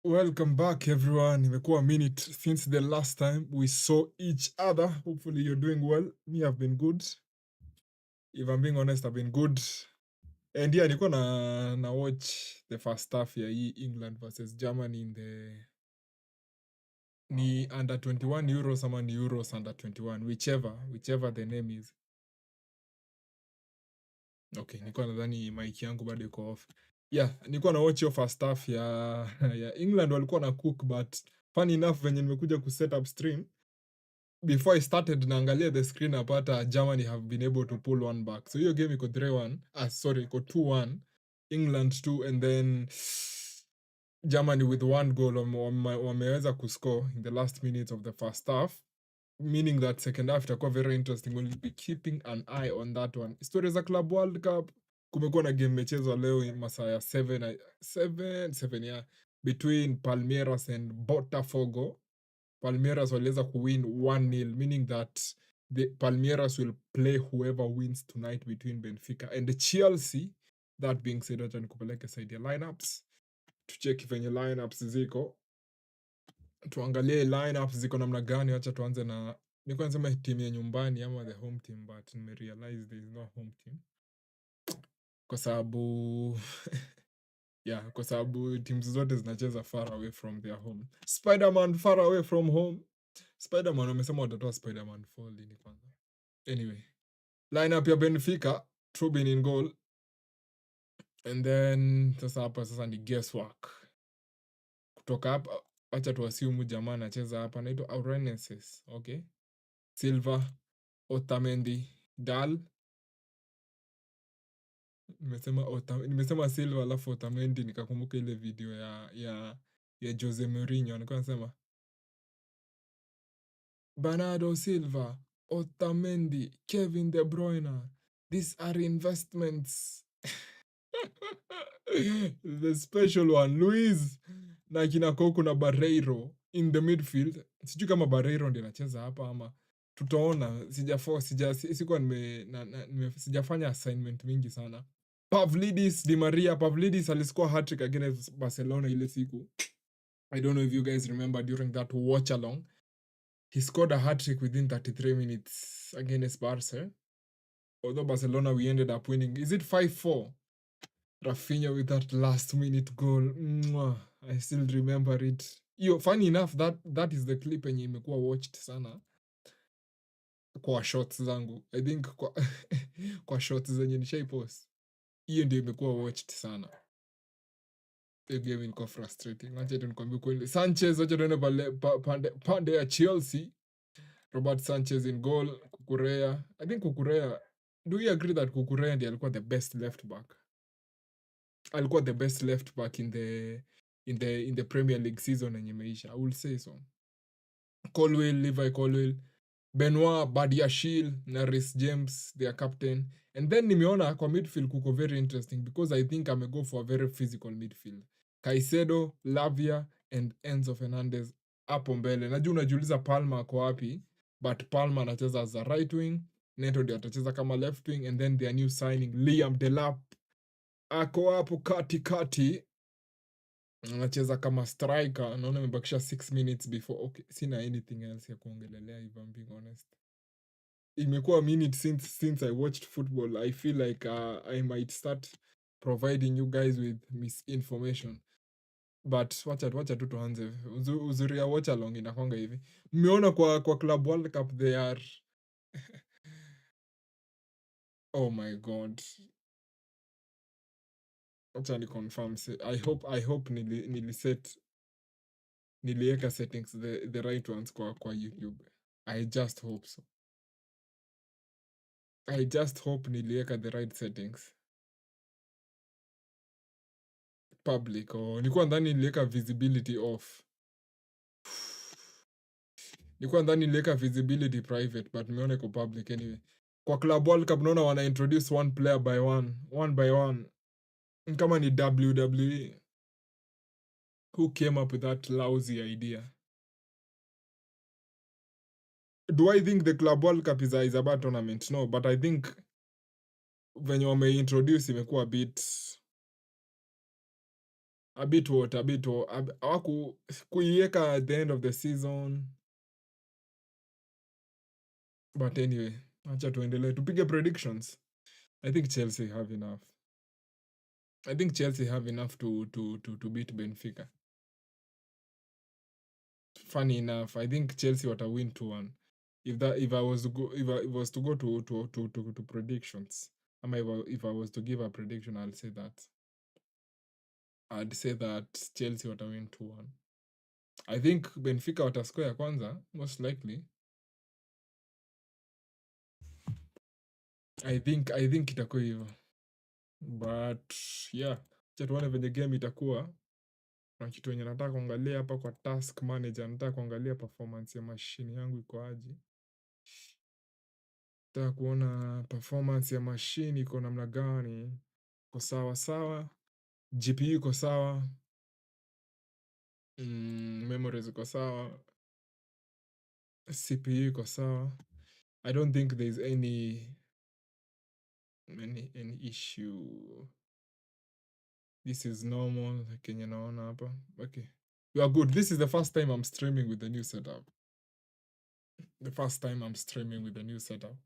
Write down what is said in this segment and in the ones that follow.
Welcome back, everyone. Imekuwa a minute since the last time we saw each other. Hopefully you're doing well. Me, I've been good. If I'm being honest, I've been good. And yeah, nilikuwa na watch the first half ya hii England versus Germany in the ni under 21 Euros ama ni Euros under 21, whichever the name is. Okay, nilikuwa nadhani mic yangu bado iko off. Yeah, nilikuwa na watch your first half ya England walikuwa na cook, but funny enough venye nimekuja ku set up stream before I started naangalia the screen napata Germany have been able to pull one back. So hiyo game iko 3-1. Iko 2-1. England 2 and then Germany with one goal wameweza kuscore in the last minutes of the first half, meaning that second half itakuwa very interesting. We'll be keeping an eye on that one. Stories za Club World Cup, kumekuwa na game mechezwa leo in masaa ya 7 yeah, between Palmeiras and Botafogo. Palmeiras waliweza kuwin 1-0, meaning that the Palmeiras will play whoever wins tonight between Benfica and Chelsea. That being said, wacha nikupeleke side ya lineups tucheki venye lineups ziko, tuangalie lineups ziko namna gani. Wacha tuanze na, nilikuwa nasema timu ya nyumbani ama the home team, but nimerealize there is no home team kwa sababu yeah, kwa sababu teams zote zinacheza far away from their home. Spider-Man far away from home. Spider-Man wamesema watatoa Spider-Man 4 lini kwanza. Anyway, lineup ya Benfica, Trubin in goal. And then sasa ni guesswork. Kutoka hapa acha tuassume jamaa anacheza hapa, anaitwa R16, okay? Silva, Otamendi, Dal. Nimesema Silva alafu Otamendi nikakumbuka ile video ya Jose Mourinho alikuwa anasema Bernardo Silva, Otamendi, Kevin De Bruyne, these are investments. The special one, Luis na kina Coco na Barreiro in the midfield. Sijui kama Barreiro ndiye anacheza hapa ama tutaona. Sijafanya assignment mingi sana. Pavlidis, Di Maria. Pavlidis aliscore hat-trick against Barcelona ile siku. I don't know if you guys remember during that watch-along. He scored a hat-trick within 33 minutes against Barca. Although Barcelona, we ended up winning. Is it 5-4? Rafinha with that last-minute goal. Mwah, I still remember it. Funny enough, that is the clip yenye imekuwa watched sana kwa shots zangu. I think kwa shots zenye nishaipost. Hiyo ndio imekuwa watched sana. The game ilikuwa frustrating. Wacha nikwambie kweli. Sanchez, wacha tuende pande ya Chelsea. Robert Sanchez in goal. Kukurea. I think Kukurea. Do you agree that Kukurea ndiye alikuwa the best left back? Alikuwa the best left back in the Premier League season yenye imeisha. I will say so. Levi Colwill, Benoit Badiashile na Reece James, their captain. And then nimeona kwa midfield kuko very interesting because I think I'm go for a very physical midfield. Caicedo, Lavia and Enzo Fernandez hapo mbele. Najua unajiuliza Palma ako wapi, but Palma anacheza as a right wing, Neto ndio atacheza kama left wing, and then their new signing Liam Delap ako hapo kati anacheza kama striker. Naona imebakisha 6 minutes before. Okay, sina anything else ya kuongelelea if I'm being honest. Imekuwa a minute since I watched football. I feel like I might start providing you guys with misinformation. But wacha tu tuanze. Uzuri ya watchalong inakwanga hivi. Mmeona kwa Club World Cup they are oh my god. Wacha ni confirm. I hope niliweka settings the right ones kwa YouTube. I just hope so. I just hope niliweka the right settings. Public nilikuwa ndani niliweka visibility off. Nilikuwa ndani niliweka visibility private, but nimeona iko public anyway. Kwa Club World Cup naona wana introduce one player by one by one. Kama ni WWE. Who came up with that lousy idea? Do I think the Club World Cup is a bad tournament? No, but I think venye wame introduce imekuwa a bit a bit hawaku kuiweka at the end of the season, but anyway, acha tuendelee tupige predictions. I think Chelsea have enough. I think Chelsea have enough to beat Benfica. Funny enough, I think Chelsea wata win 2-1. If I was to go to predictions, if I was to give a prediction, I'd say that Chelsea wata win 2-1. I think Benfica wata score ya kwanza, most likely. I think itakuwa hivyo. But yeah, acha tuone venye game itakuwa. Na kitu yenye nataka kuangalia hapa kwa task manager, nataka kuangalia performance ya machine yangu iko aje. Nataka kuona performance ya machine iko namna gani. Iko sawa sawa. GPU iko sawa. Memory iko sawa. CPU iko sawa. I don't think there's any issue. This is normal. Kenye naona hapa. Okay. You are good. This is the first time I'm streaming with the new setup. The first time I'm streaming with the new setup.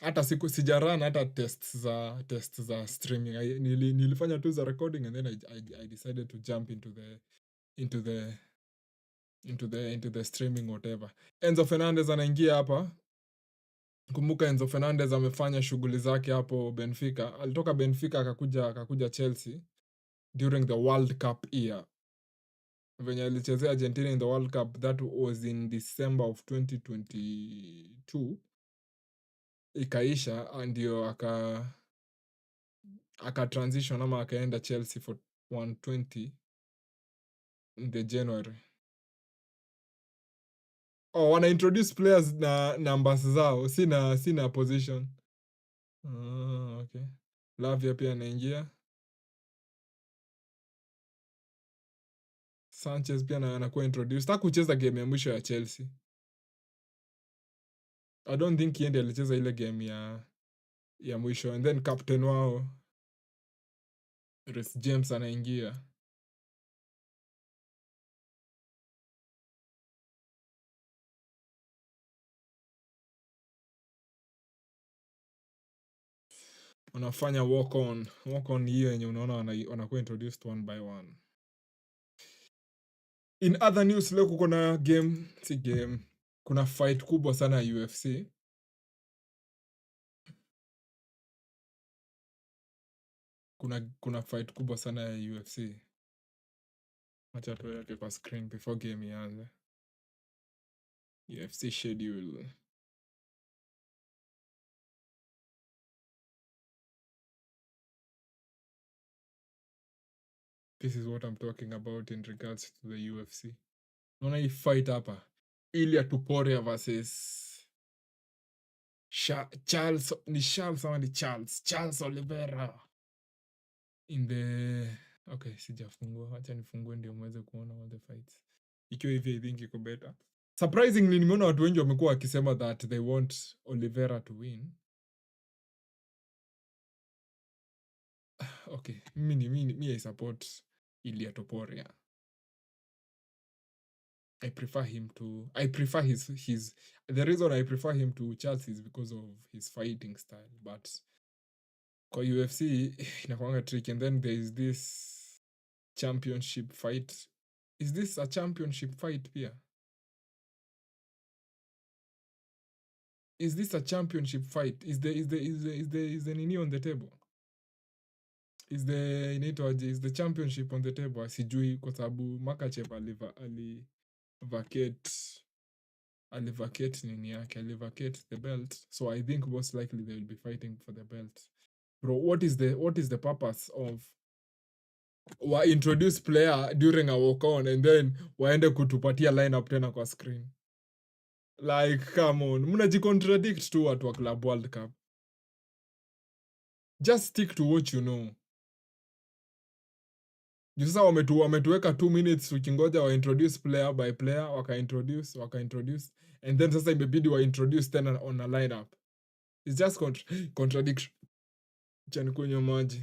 Hata sijarun hata tests za streaming. Nilifanya tu za recording and then I decided to jump into the streaming whatever. Enzo Fernandez anaingia hapa. Kumbuka Enzo Fernandez amefanya shughuli zake hapo Benfica. Alitoka Benfica akakuja Chelsea during the World Cup year. Venye alichezea Argentina in the World Cup, that was in December of 2022. Ikaisha ndio aka transition ama akaenda Chelsea for 120 in the January. Oh, wana introduce players na numbers zao, sina position. Okay. Lavia pia anaingia. Sanchez pia anakuwa introduced. Taka kucheza game ya mwisho ya Chelsea. I don't think yeye ndiye alicheza ile game ya mwisho, and then captain wao Reece James anaingia. Wanafanya walk on hiyo yenye unaona wanakuwa introduced one by one. In other news, leo kuko na kuna fight kubwa sana ya UFC. Kuna fight kubwa sana ya UFC. Acha tuweke kwa screen before game ianze. UFC schedule. This is what I'm talking about in regards to the UFC. Naona hii fight hapa. Ilia Topuria versus Charles Oliveira. In the okay, sijafungua. Acha nifungue ndio muweze kuona all the fights. Ikiwa hivi I think iko better. Surprisingly, nimeona watu wengi wamekuwa wakisema that they want Oliveira to win. Okay, me I support Ilia Topuria. I prefer the reason I prefer him to Charles is because of his fighting style, but kwa UFC inakuanga tricky. And then there is this championship fight. Is this a championship fight pia? Is this a championship fight? Is the nini on the table? Is the championship on the table? Sijui kwa sababu Makachev alivacate nini yake, alivacate the belt. So I think most likely they will be fighting for the belt. Bro, what is the purpose of wa introduce player during a walk on and then waende kutupatia lineup tena kwa screen? Like, come on. Mnajicontradict tu watu wa Club World Cup. Just stick to what you know. Sasa wametuweka 2 minutes tukingoja wa introduce player by player, waka introduce and then sasa imebidi wa introduce tena on a lineup. It's just contradiction. Chani kunywa maji.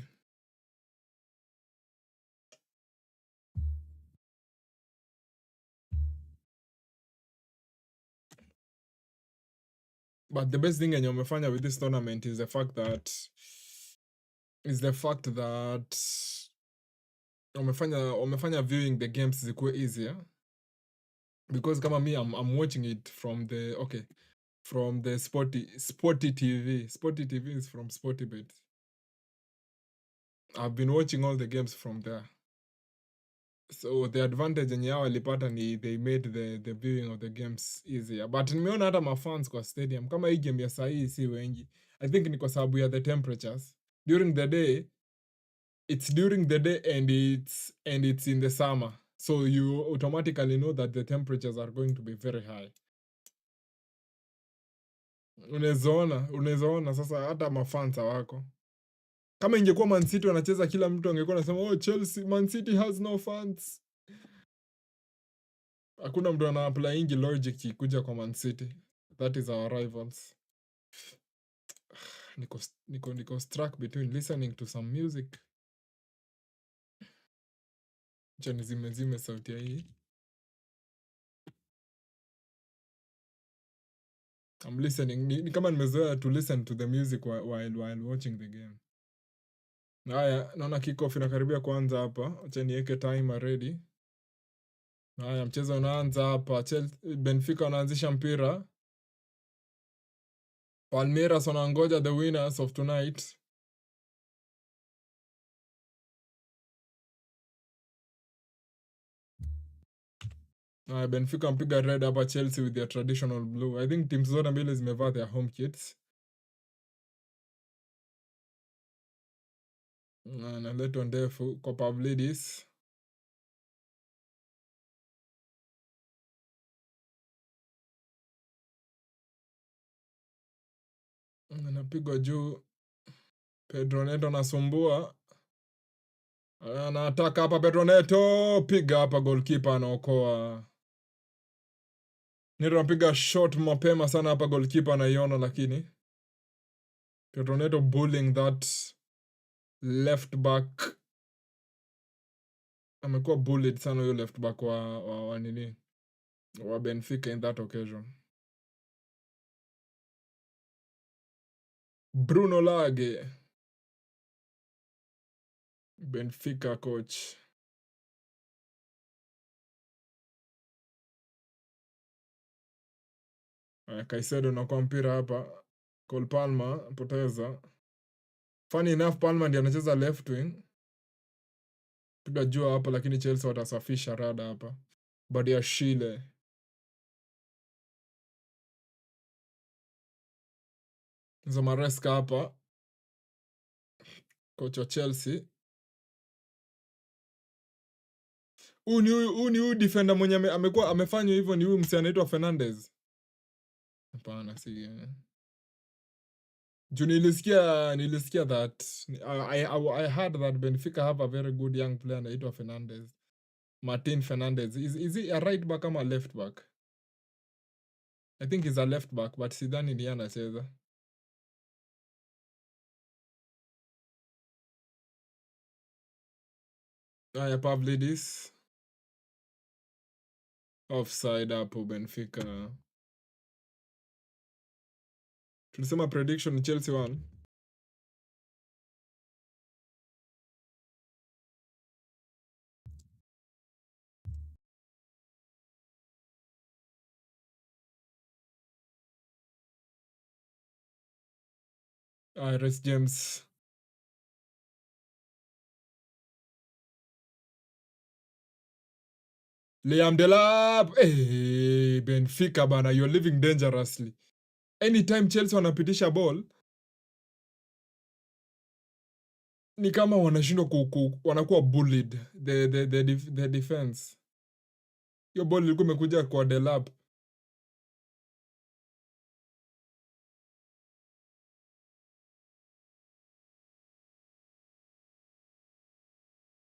But the best thing yenye wamefanya with this tournament is the fact that wamefanya viewing the games zikuwe easier, because kama me I'm watching it from the Sporty TV. Sporty TV is from Sportybet. I've been watching all the games from there. So the advantage yenye hao walipata ni they made the viewing of the games easier. But nimeona hata mafans kwa stadium kama hii game ya sahii si wengi. I think ni kwa sababu ya the temperatures. During the day and it's in the summer. So you automatically know that the temperatures are going to be very high. Unaweza ona sasa hata mafans hawako. Kama ingekuwa Man City wanacheza kila mtu angekuwa anasema oh Chelsea, Man City has no fans. Hakuna mtu ana apply ingi logic kuja kwa Man City. That is our rivals. Niko struck between listening to some music. Acha nizime sauti ya hii. I'm listening. Ni kama nimezoea to listen to the music while watching the game. Haya, naona kickoff inakaribia kuanza hapa. Acha niweke timer ready. Haya, mchezo unaanza hapa. Benfica wanaanzisha mpira. Palmeiras wanangoja the winners of tonight. Benfica mpiga red hapa, Chelsea with their traditional blue. I think teams zote mbili zimevaa their home kits. Analetwa ndefu kwa Pavlidis. Anapigwa juu. Pedro Neto anasumbua. Anataka hapa Pedro Neto. Piga hapa, goalkeeper anaokoa. Neto anapiga shot mapema sana hapa, goalkeeper anaiona, lakini Pedro Neto bullying that left back. Amekuwa bullied sana huyo left back wa Benfica in that occasion. Bruno Lage, Benfica coach. Caicedo na kwa mpira hapa. Cole Palmer poteza. Funny enough, Palmer ndiye anacheza left wing. Piga jua hapa, lakini Chelsea watasafisha rada hapa. Badia Shile. Zamareska hapa. Coach wa Chelsea. Huyu defender mwenye amekuwa amefanywa hivyo ni huyu msee anaitwa Fernandez. Hapana, si. Juu nilisikia that I heard that Benfica have a very good young player anaitwa Fernandez. Martin Fernandez. Is he a right back ama left back? I think he's a left back, but sidhani ni anacheza. Pavlidis. Offside hapo Benfica. Tulisema prediction Chelsea won. Reece James. Liam Delap. Hey, Benfica bana, you're living dangerously. Anytime Chelsea wanapitisha ball, ni kama wanashindwa wanakuwa bullied the defense. Hiyo ball ilikuwa imekuja kwa Delap.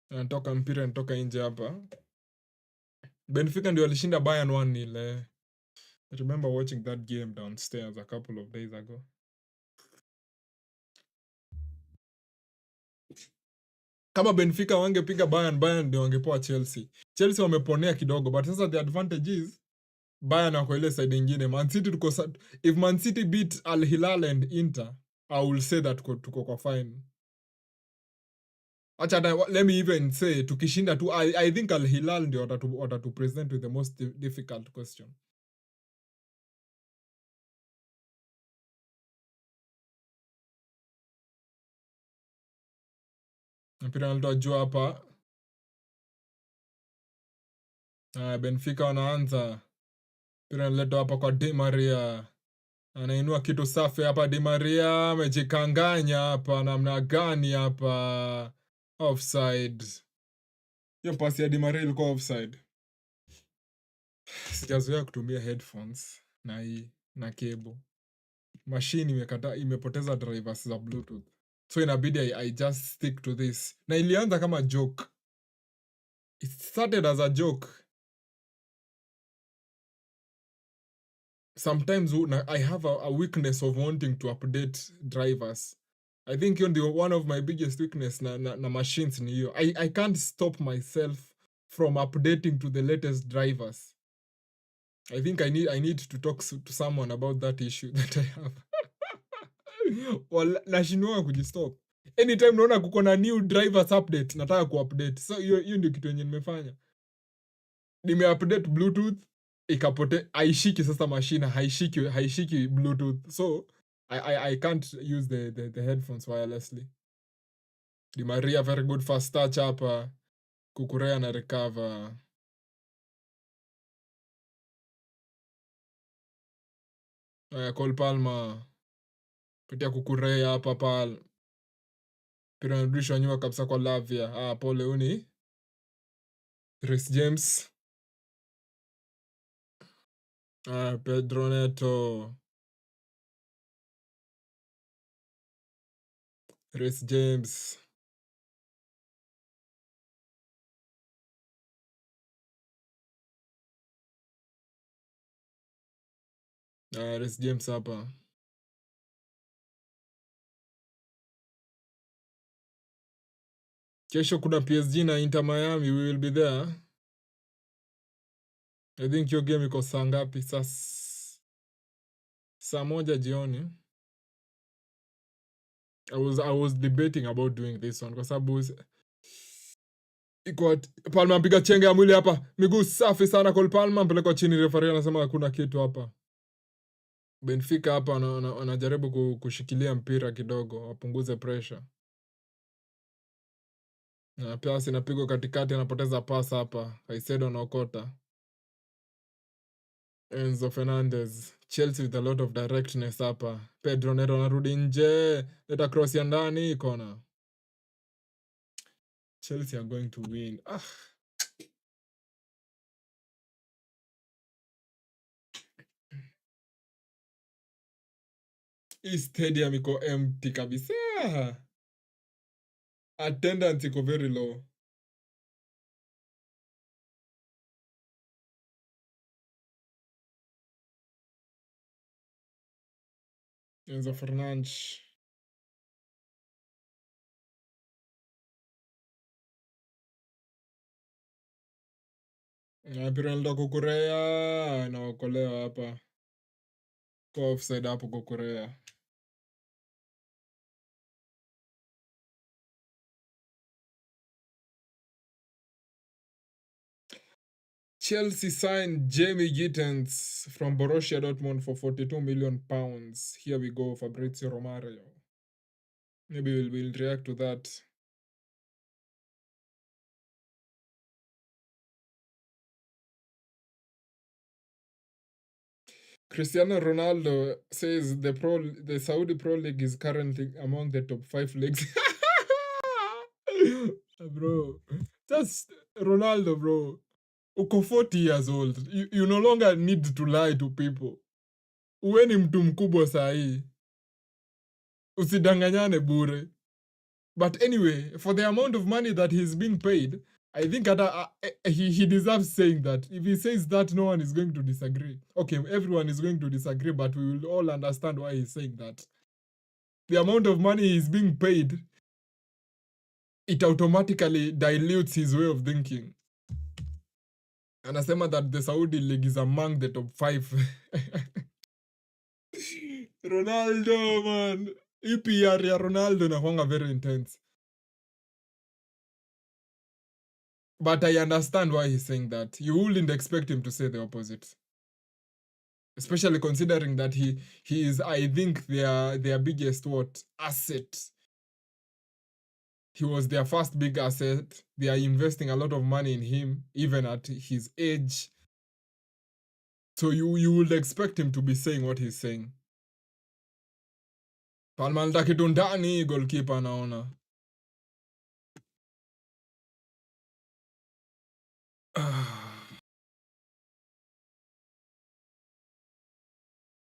Anatoka mpira nitoka nje hapa. Benfica ndio walishinda Bayern 1-0. I remember watching that game downstairs a couple of days ago. Kama Benfica wangepiga Bayern ndio wangepoa Chelsea. Chelsea wameponea kidogo, but sasa the advantage is Bayern wako ile side ingine. Man City if Man City beat Al Hilal and Inter, I will say that tuko kwa fine. Acha let me even say tukishinda tu I think Al Hilal ndio watatu present with the most difficult question. Mpira nalitoa juu hapa. Benfica wanaanza. Mpira naletwa hapa kwa Di Maria. Anainua kitu safi hapa Di Maria. Amejikanganya hapa namna gani hapa. Offside. Hiyo pasi ya Di Maria ilikuwa offside. Sijazoea kutumia headphones na hii na cable. Machine imepoteza drivers za Bluetooth. So inabidi I just stick to this. Na ilianza kama joke. It started as a joke. Sometimes I have a weakness of wanting to update drivers. I think one of my biggest weakness na machines ni hiyo. I can't stop myself from updating to the latest drivers. I think I need to talk to someone about that issue that I have. Nashindwa kujistop. Anytime naona kuko na new drivers update, nataka kuupdate. So hiyo ndio kitu yenye nimefanya. Nimeupdate Bluetooth, haishiki sasa mashine, haishiki Bluetooth. So I can't use the headphones wirelessly. Di Maria very good fast touch hapa. Kukurea na recover. Cole Palmer. Pitia Kukurea hapa pal. Pira narudishwa nyuma kabisa kwa Lavia. Pole uni. Reece James. Pedro Neto. Reece James. Reece James hapa. Kesho kuna PSG na Inter Miami. We will be there. I think your game iko saa ngapi? Saa moja jioni. I was debating about doing this one kwa sababu iko Palma mpiga chenge ya mwili hapa. Miguu safi sana Cole Palma, mpelekwa chini, referee anasema hakuna kitu hapa. Benfica hapa wanajaribu kushikilia mpira kidogo, wapunguze pressure. Na pasi inapigwa katikati, anapoteza pasa hapa. Caicedo anaokota. Enzo Fernandez. Chelsea with a lot of directness hapa. Pedro Neto anarudi nje. Leta cross ya ndani, kona. Chelsea are going to win. Hii stadium iko empty kabisa. Attendance iko very low. Enzo Fernandes. Mpira Kukurea inaokolewa hapa. Kwa offside hapo Kukurea. Chelsea signed Jamie Gittens from Borussia Dortmund for £42 million. Here we go, Fabrizio Romario. Maybe we'll react to that. Cristiano Ronaldo says the Saudi Pro League is currently among the top 5 leagues. Bro, just Ronaldo, bro. Uko 40 years old. You no longer need to lie to people. Uwe ni mtu mkubwa sahi. Usidanganyane bure. But anyway, for the amount of money that he's being paid, I think he deserves saying that. If he says that, no one is going to disagree. Okay, everyone is going to disagree, but we will all understand why he's saying that. The amount of money he's being paid, it automatically dilutes his way of thinking. Anasema that the Saudi league is among the top 5. Ronaldo, man. EPR ya Ronaldo inakuanga very intense. But I understand why he's saying that. You wouldn't expect him to say the opposite. Especially considering that he is, I think, their biggest asset. He was their first big asset. They are investing a lot of money in him, even at his age. So you would expect him to be saying what he's saying. Palma anataka kitu ndani, goalkeeper anaona.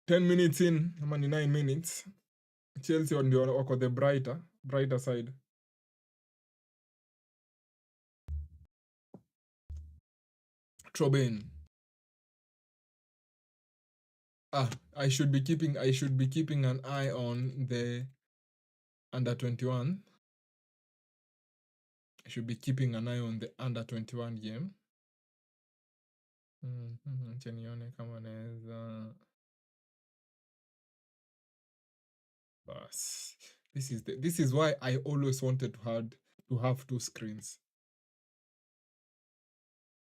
10 minutes in, ama ni 9 minutes. Chelsea ndio wako the brighter side. Troben. I should be keeping an eye on the under 21. I should be keeping an eye on the under 21 game. Acha nione kama naweza. Bas. This is why I always wanted to have 2 screens.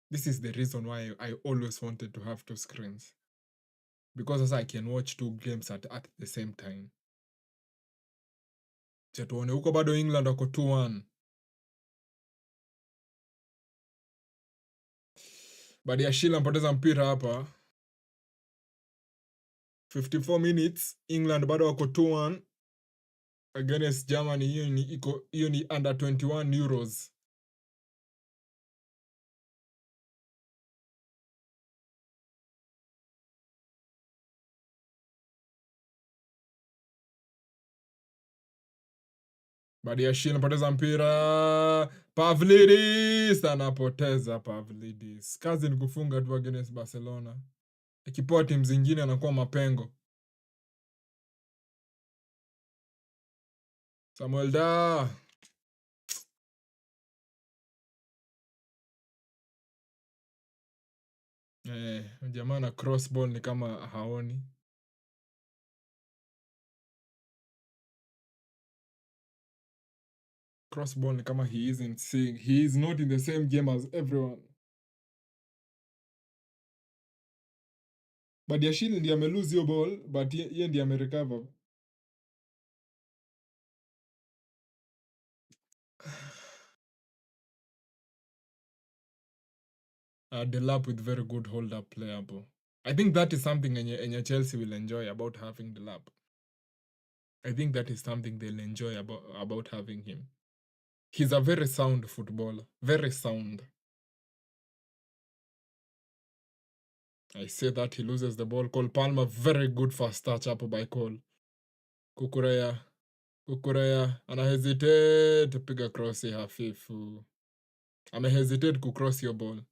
This is the reason why I always wanted to have 2 screens. Because as I can watch 2 games at the same time. Tuone huko bado England wako 2-1. Badiashile mpoteza mpira hapa. 54 minutes, England bado wako 2-1 against Germany. Hiyo ni under 21 Euros. Badiashile anapoteza mpira. Pavlidis anapoteza. Kazi ni kufunga tu against Barcelona. Ikipoa timu zingine anakuwa mapengo. Samuel Da. Jamaa na cross ball ni kama haoni. Cross ball ni kama he isn't seeing. He is not in the same game as everyone. Badiashile ndiye amelose hiyo ball, but yeye ndiye amerecover. The lap with very good hold-up player. I think that is something enye Chelsea will enjoy about having the lap. I think that is something they'll enjoy about having him. He's a very sound footballer. Very sound. I say that he loses the ball. Cole Palmer, very good first touch up by Cole. Kukurea. Anahesitate piga cross hafifu. Amehesitate kucross your ball.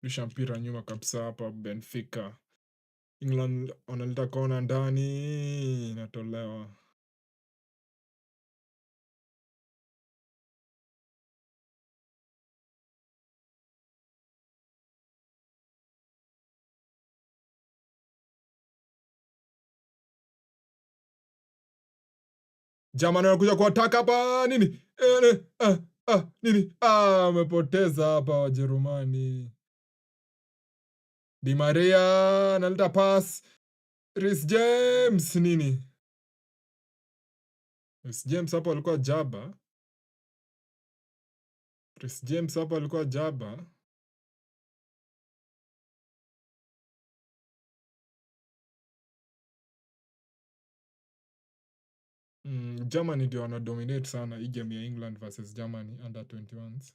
Lisha mpira nyuma kabisa hapa Benfica. England wanaleta kona ndani, inatolewa. Germany wanakuja kuattack hapa nini? Nini? Amepoteza hapa Wajerumani. Di Maria analeta pass. Reece James nini? Reece James hapa alikuwa jaba. Germany ndio wanadominate sana hii game ya England versus Germany under 21s.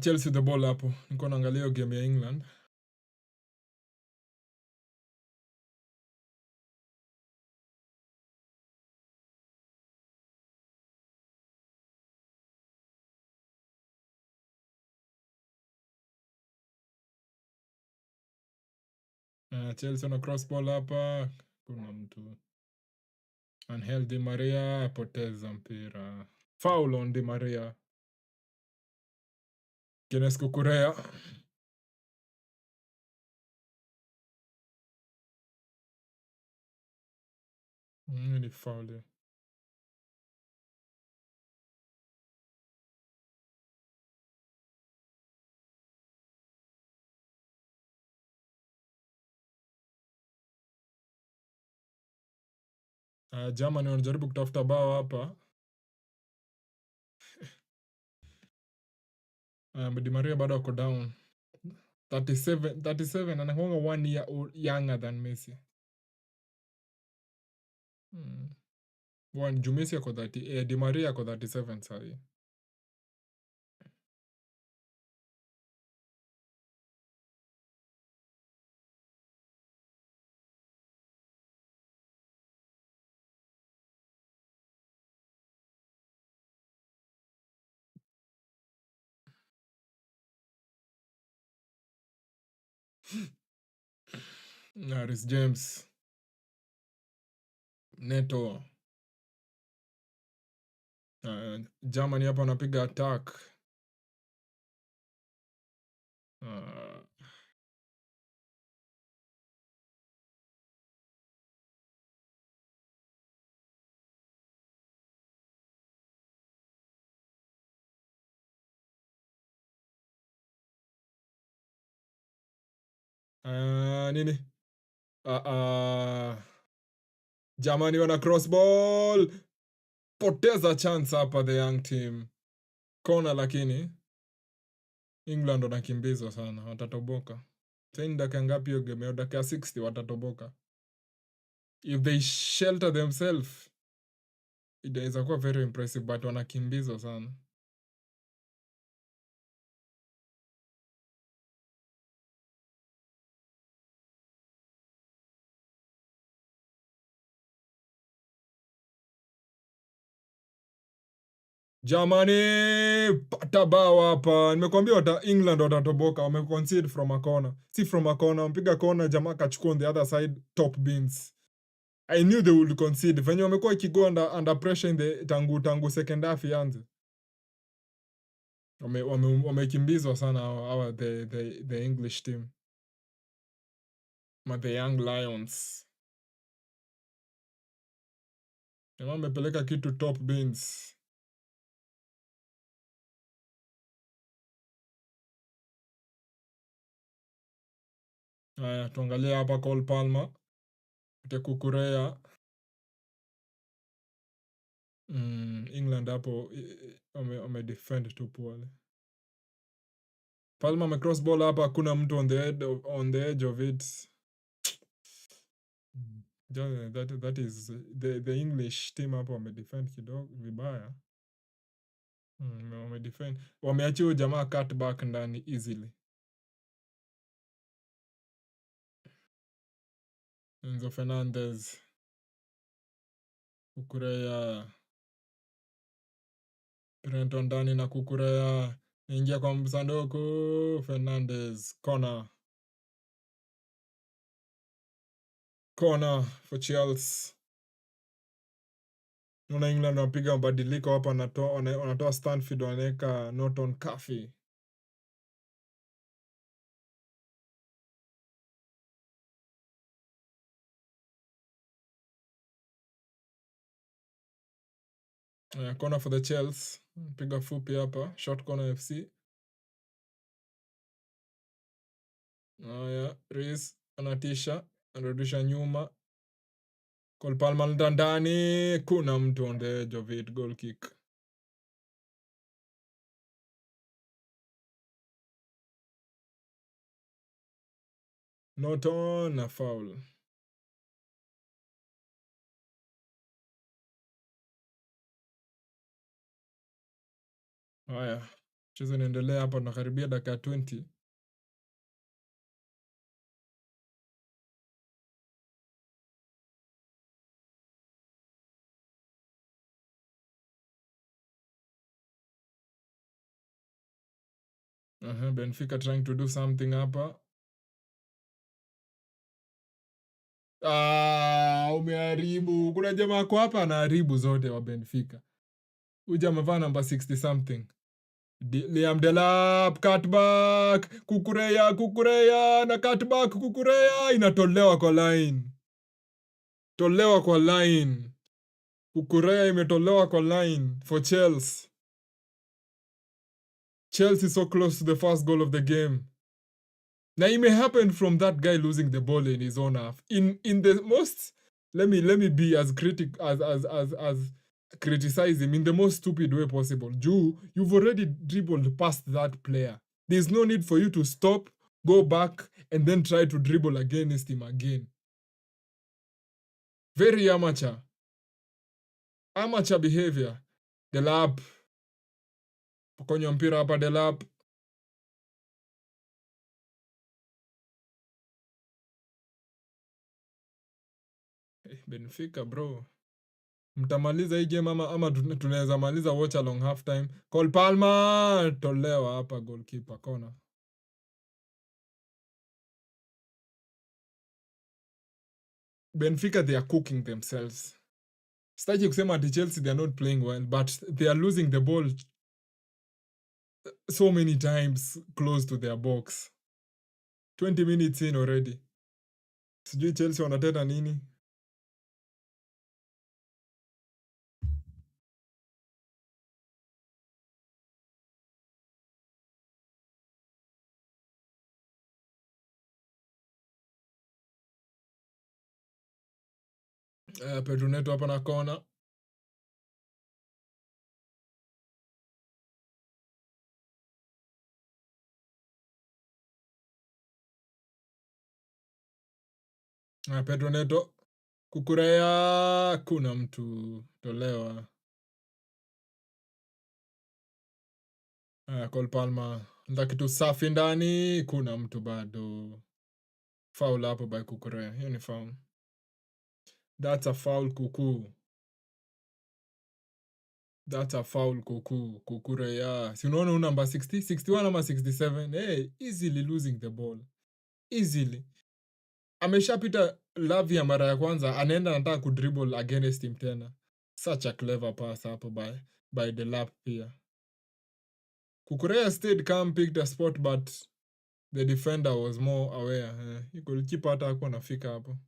Chelsea the ball hapo. Niko naangalia game ya England. Chelsea wana cross ball hapa, kuna mtu. Angel Di Maria poteza mpira. Foul on Di Maria. Guinness Kukurea. Ni foul. Germany wanajaribu kutafuta bao hapa. Di Maria bado ako down. 37 anakuanga 1 year old younger than Messi. Juu Messi ako 30, Di Maria ako 37 sahi. Rhys James. Neto. Germany hapa wanapiga attack. Nini? Germany wana cross ball. Poteza chance hapa the young team. Kona lakini England wanakimbizwa sana, watatoboka. Sasa dakika ngapi hiyo game? Dakika 60 watatoboka. If they shelter themselves, itaweza kuwa very impressive, but wanakimbizwa sana. Germany pata bao hapa. Nimekwambia England watatoboka, wameconcede from a corner. Si from a corner, mpiga corner jamaa kachukua on the other side, top beans. I knew they would concede. Venye wamekuwa ikigo under pressure in the tangu second half ianze. Wamekimbizwa sana hawa the English team. The Young Lions. Jamaa amepeleka kitu top beans. Haya, tuangalia hapa Cole Palmer. Kukurea. England hapo wame-defend tu pole. Palmer ame-cross ball hapa, hakuna mtu on the edge of it. That is the English team hapo wame-defend kidogo vibaya. Wame-defend. Wameachia huyu jamaa cut back ndani easily. Enzo Fernandez. Kukurea. Brenton ndani na Kukurea. Ingia kwa msanduku. Fernandez. Corner for Chelsea. Naona England wanapiga mabadiliko hapa, wanatoa Stanfield wanaweka Norton Caffey. Corner for the Chelsea. Piga fupi hapa, short corner FC. Reece anatisha, anarudisha nyuma. Cole Palmer ndani, kuna mtu on the edge of it, goal kick. Norton na foul. Haya, mchezo inaendelea hapa, tunakaribia dakika 20. Benfica trying to do something hapa. Umeharibu. Kuna jamaa ako hapa anaharibu zote wa Benfica. Huyu jamaa amevaa namba 60 something. Liam Delap, cutback, Kukureya na cutback Kukureya inatolewa kwa line. Tolewa kwa line. Kukureya imetolewa kwa line for Chelsea. Chelsea so close to the first goal of the game. Now it may happen from that guy losing the ball in his own half. In the most, let me be as criticize him in the most stupid way possible. You've already dribbled past that player. There's no need for you to stop, go back, and then try to dribble against him again. Very amateur. Amateur behavior. Delap. Pokonya mpira hapa Delap. Benfica bro. Mtamaliza hii game ama tunaweza maliza watch along half time. Cole Palmer tolewa hapa goalkeeper corner. Benfica they are cooking themselves. Sitaki kusema ati Chelsea they are not playing well, but they are losing the ball so many times close to their box. 20 minutes in already. Sijui Chelsea wanateta nini. Pedro Neto hapa na kona. Pedro Neto. Kukureya. Kuna mtu tolewa. Cole Palmer. Nda kitu safi ndani. Kuna mtu bado. Foul hapo by Kukureya. Hiyo ni foul. That's a foul Kuku. That's a foul Kuku. Kukureya. Si unaona number 60? 61 ama 67? Hey, easily losing the ball. Easily. Ameshapita Lavia mara ya kwanza, anaenda anataka kudribble against him tena. Such a clever pass hapo by the lap pia. Kukureya stayed calm, picked a spot, but the defender was more aware. Goalkeeper hata hakuwa anafika hapo.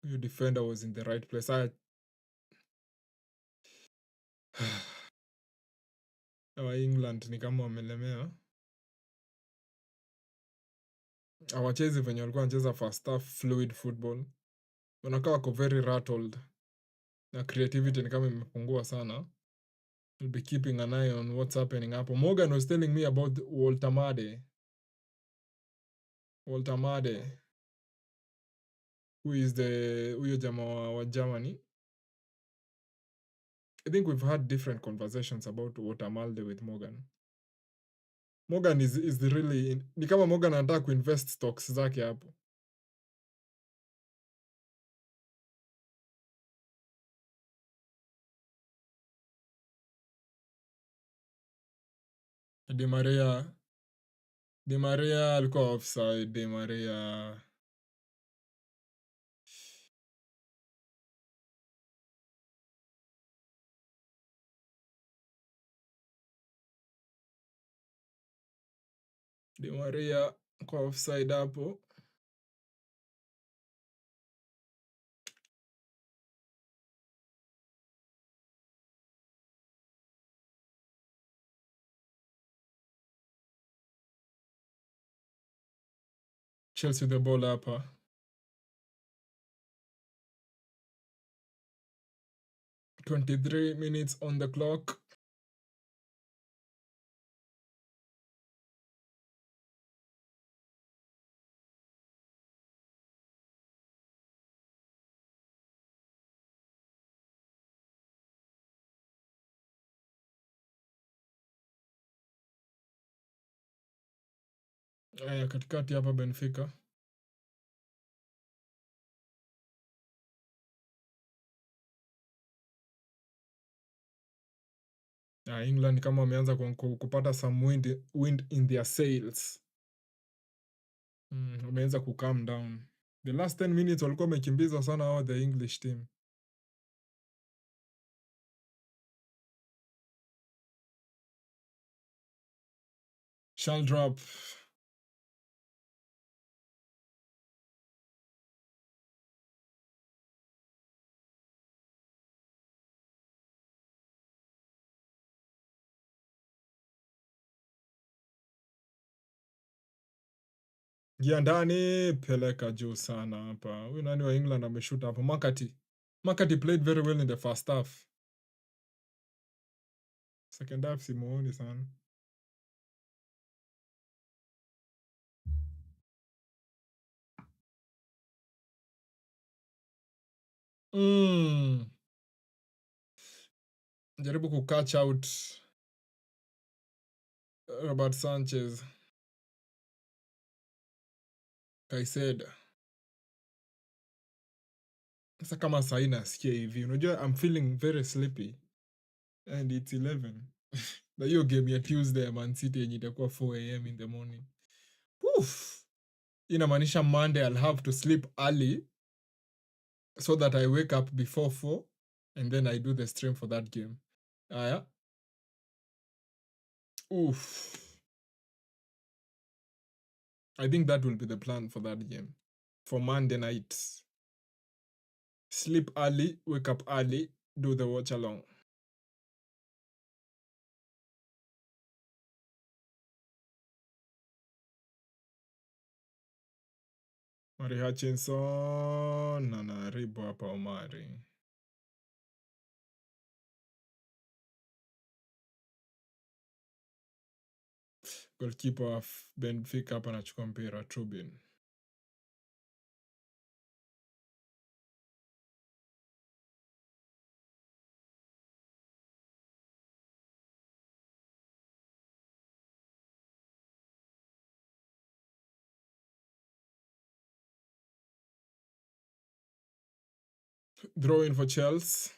The defender was in the right place. England ni kama wamelemewa. Hawachezi venye walikuwa wanacheza first half fluid football. Wanakaa wako very rattled. Na creativity ni kama imepungua sana. We'll be keeping an eye on what's happening hapo. Morgan was telling me about Walter Made. Walter Made. Who is huyo jamaa wa Germany. I think we've had different conversations about Walter Made with Morgan. Morgan is really ni kama Morgan anataka kuinvest stocks zake hapo. Di Maria alikuwa offside. Di Maria kwa offside hapo. Chelsea the ball hapa. 23 minutes on the clock. Katikati hapa Benfica. England kama wameanza kupata some wind in their sails. Wameanza calm down. The last 10 minutes walikuwa wamekimbiza sana hao the English team. Shall drop. Ingia ndani, peleka juu sana hapa. Huyu nani wa England ameshoot hapo? McCarthy. McCarthy played very well in the first half. Second half simuoni sana. Jaribu kukatch out Robert Sanchez. Caicedo. Sasa kama sahi nasikia hivi, unajua I'm feeling very sleepy and it's 11. Na hiyo game ya Tuesday ya Man City yenye itakuwa 4 am in the morning. Oof. Inamaanisha Monday I'll have to sleep early so that I wake up before 4 and then I do the stream for that game. Aya. Oof. I think that will be the plan for that game. For Monday night. Sleep early, wake up early, do the watch along. Mari Hutchinson anaharibu hapa Omari. Goalkeeper wa Benfica hapa anachukua mpira Trubin. Throw in for Chelsea.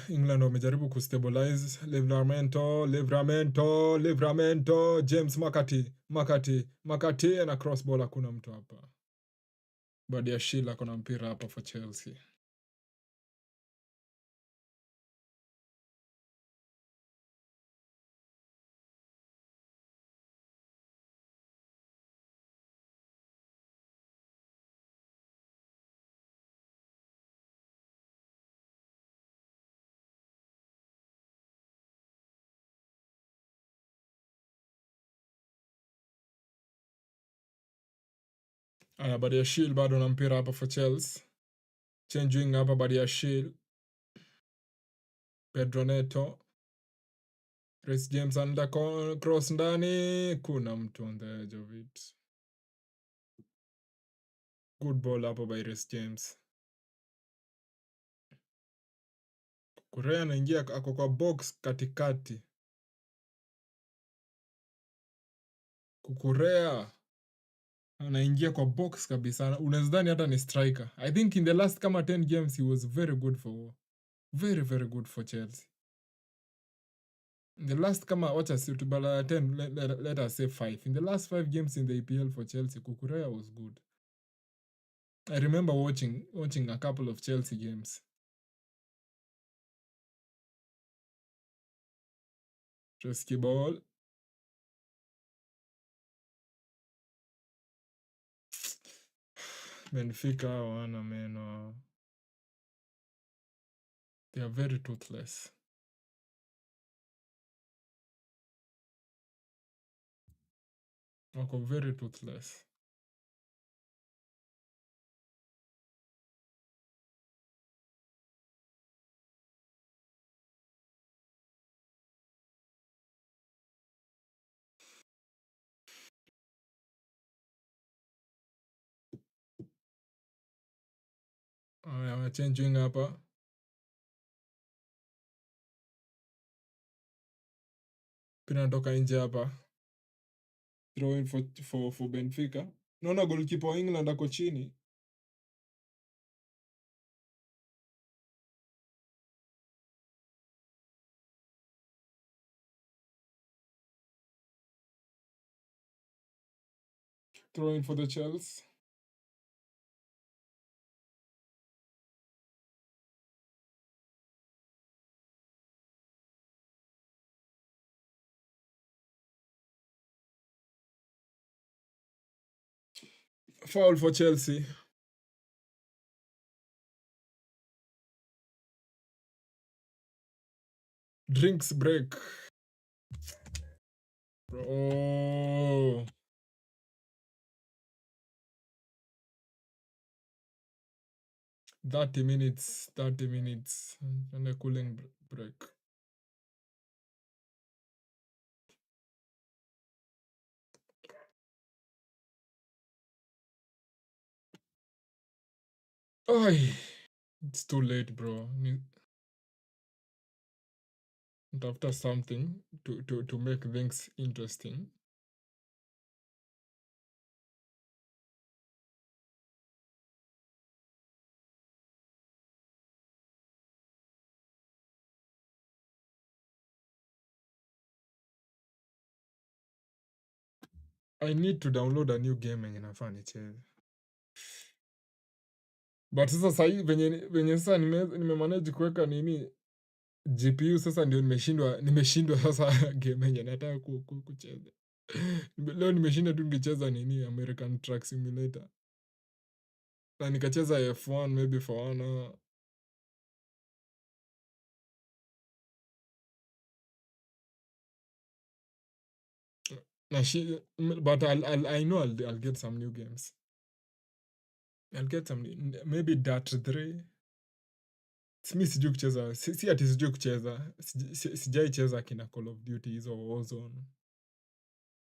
England wamejaribu kustabilize. Livramento. James McCarthy na cross ball, hakuna mtu hapa. Badiashile ako na mpira hapa for Chelsea. Aya, Badiashile bado na mpira hapa for Chelsea. Changing hapa Badiashile. Pedro Neto. Chris James under cross ndani. Kuna mtu on the edge of it. Good ball hapa by Chris James. Kurea anaingia ako kwa box katikati. Kukurea anaingia kwa box kabisa. Unazidhani hata ni striker. I think in the last kama 10 games he was very good for Chelsea. In the last kama wacha si tubala 10, let us say 5. In the last 5 games in the EPL for Chelsea, Kukurea was good. I remember watching a couple of Chelsea games. Risky ball. Benfica wana meno. They are very toothless. Wako very toothless. Changing hapa. Mpira natoka nje hapa. Throw in for Benfica. Naona goalkeeper wa England ako chini. Throw in for the Chelsea. Foul for Chelsea. Drinks break. Oh. Thirty minutes. And a cooling break. Oh, it's too late, bro. After something to make things interesting. I need to download a new game yenye nafaa nicheze. But sasa sahi venye sasa nimemanage kuweka nini GPU sasa ndio nimeshindwa sasa game yenye nataka kucheza. Leo nimeshinda tu nikicheza nini American Truck Simulator. Na nikacheza F1 maybe for 1 hour. But I know I'll get some new games. I'll get some maybe Dart 3. Mi sijui kucheza, si ati sijui kucheza, sijai cheza kina Call of Duty hizo Warzone.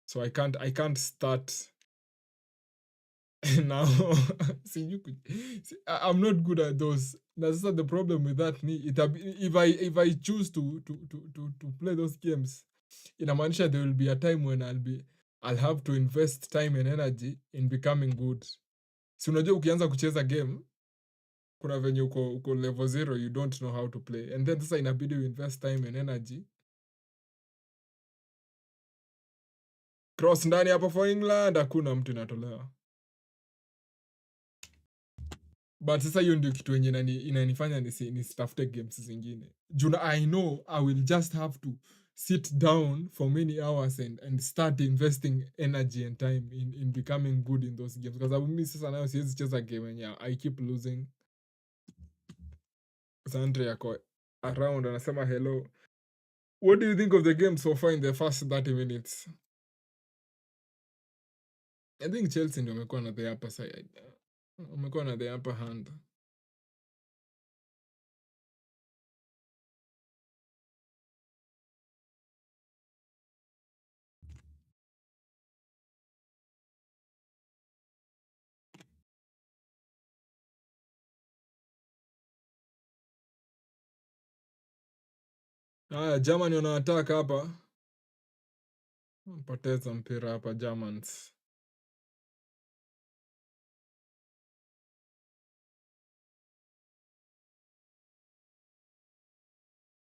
So I can't start now. I'm not good at those. That's not the problem with that. If I choose to play those games, inamaanisha there will be a time when I'll have to invest time and energy in becoming good. Si unajua ukianza kucheza game, kuna venye uko level 0, you don't know how to play. And then sasa inabidi you invest time and energy. Cross ndani hapo for England, hakuna mtu inatolewa. But sasa hiyo ndio kitu yenye inanifanya nisitafute games zingine. Juna I know I will just have to sit down for many hours and start investing energy and time in becoming good in those games. Kwa sababu mimi sasa nayo siwezi cheza game yenye I keep losing. Sandre yako around anasema hello. What do you think of the game so far in the first 30 minutes? I think Chelsea ndio wamekuwa na the upper side. Wamekuwa na the upper hand. Germany wanataka hapa. Poteza mpira hapa Germans.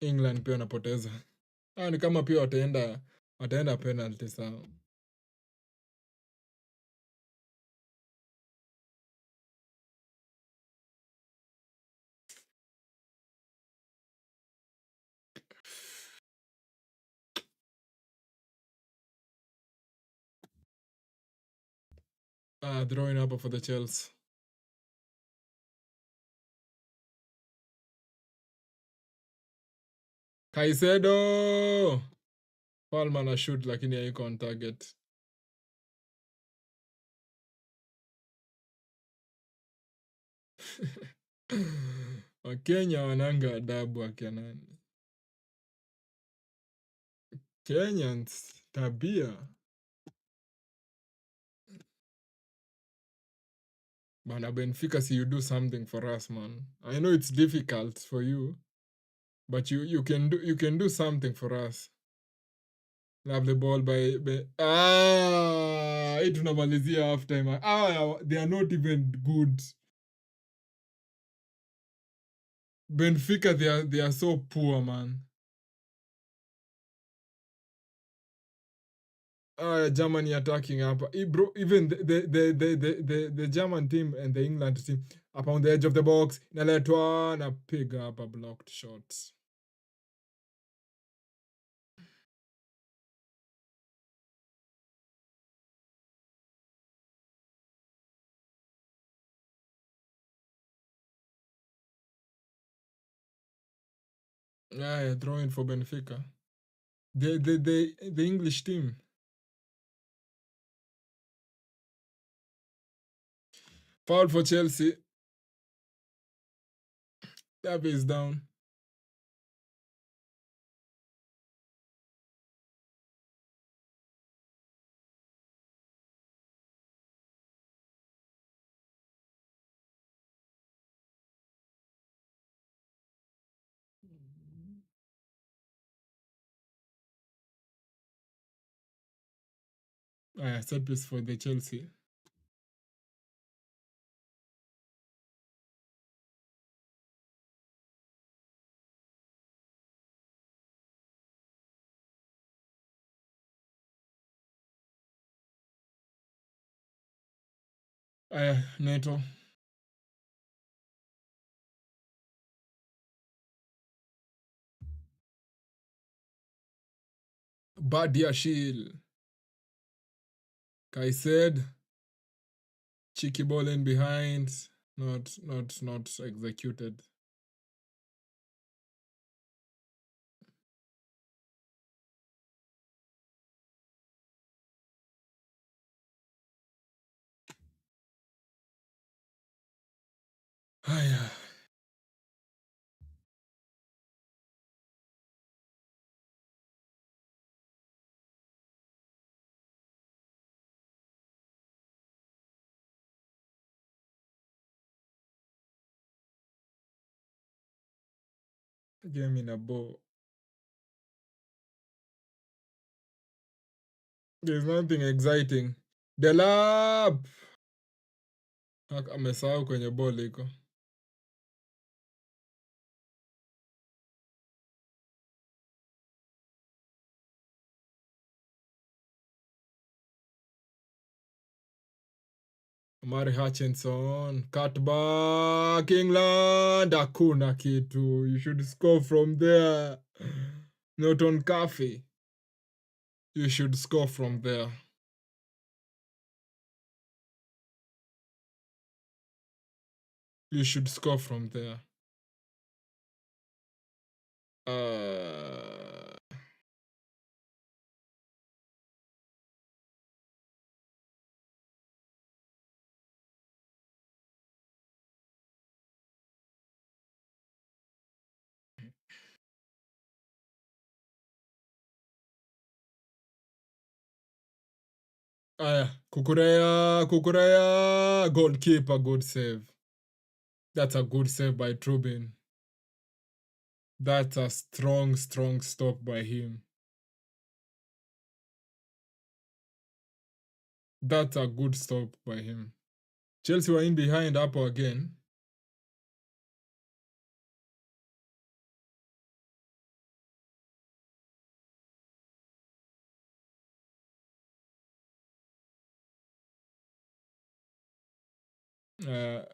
England pia wanapoteza. Ni kama pia wataenda penalty sawa. Throwing up for the Chelsea. Caicedo! Palma na shoot lakini haiko on target. Wakenya wananga adabu akia nani. Kenyans, tabia. Bana Benfica, see you do something for us, man. I know it's difficult for you, but you can do something for us. Lovely ball by hii tunamalizia half time. They are not even good. Benfica, they are so poor, man. Germany attacking up. Bro, even the German team and the England team up on the edge of the box. Inaletwa na pick up a blocked shot. Yeah, throwing for Benfica. The English team. Foul for Chelsea. That is down. Set piece for the Chelsea. Neto. Badiashile. Kaised. Cheeky ball in behind. Not executed. Game in a bow. There's nothing exciting. Delap! Amesahau kwenye ball iko. Mari Hutchinson, cutback, England, hakuna kitu. You should score from there. Not on Cafe. You should score from there. You should score from there. Kukurea, goalkeeper, good save. That's a good save by Trubin. That's a strong stop by him. That's a good stop by him. Chelsea were in behind hapo again.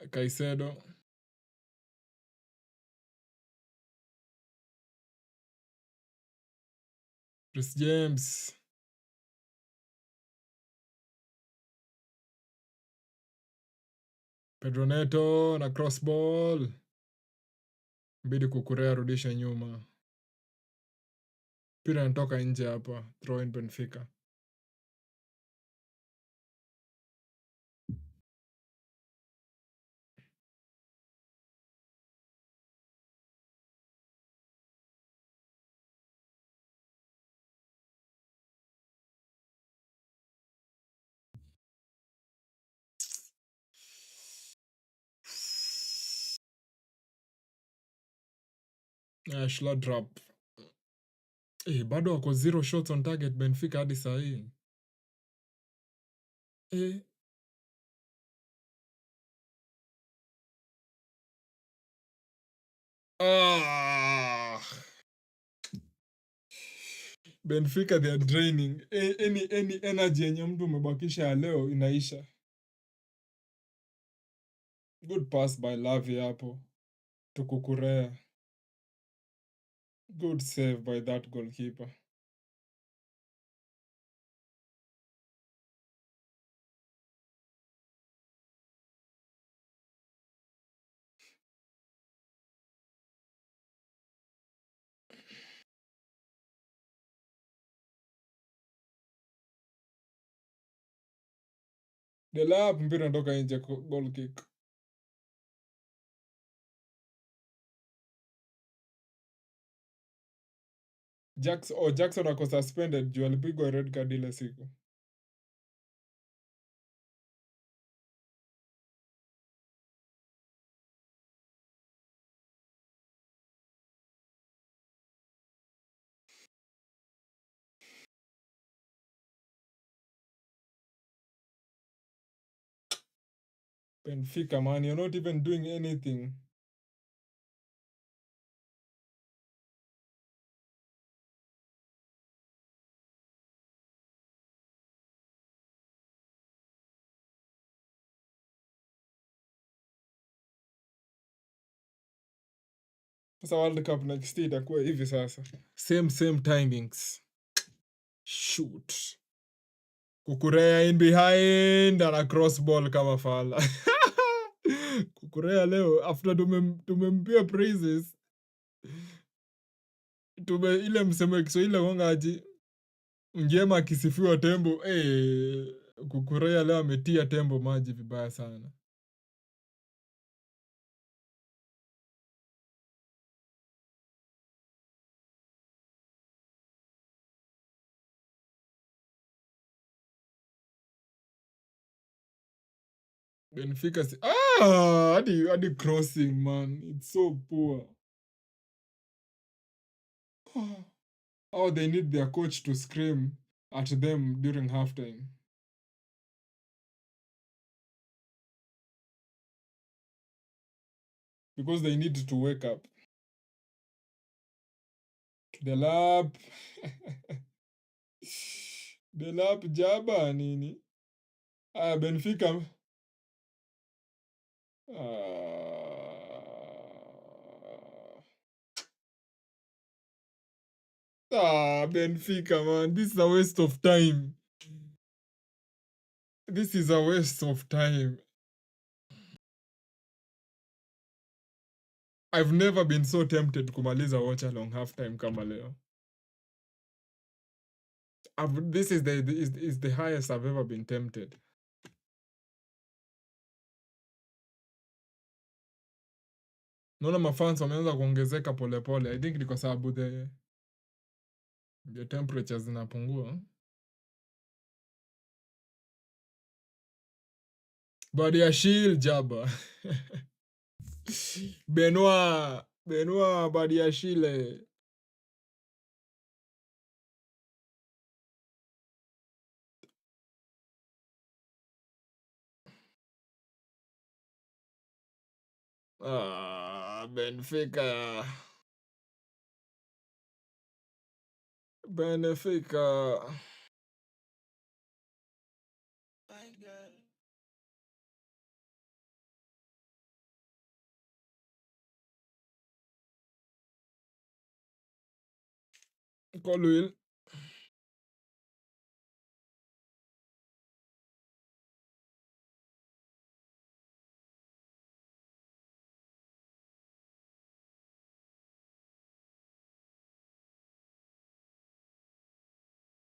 Caicedo. Chris James. Pedro Neto na cross ball. Mbidi Kukurea rudisha nyuma. Pira inatoka nje hapa. Throw in Benfica. Ashla drop. Bado wako 0 shots on target Benfica hadi saa hii. Eh. Ah. Benfica they are draining. Any energy yenye mtu umebakisha ya leo inaisha. Good pass by Lavi hapo. Tukukurea. Good save by that goalkeeper. The lap mpira natoka nje goal kick. Jackson ako suspended juu alipigwa red card ile siku. Benfica, man, you're not even doing anything. Sasa World Cup next year itakuwa hivi sasa. Same timings. Shoot. Kukurea in behind and a cross ball kama fala. Kukurea leo after tumempia praises. Ile msemo Kiswahili wangaji Njema akisifiwa tembo. Kukurea leo ametia tembo maji vibaya sana. Benfica hadi crossing, man. It's so poor. Oh, they need their coach to scream at them during halftime. Because they need to wake up. The lap. The lap jaba nini? Benfica. Benfica, man. This is a waste of time. This is a waste of time. I've never been so tempted kumaliza Watchalong halftime kama leo. This is the highest I've ever been tempted. Naona mafans wameanza kuongezeka polepole. I think ni kwa sababu the temperatures zinapungua. Badiashile jaba. Benoit Badiashile. Benfica. Colwill.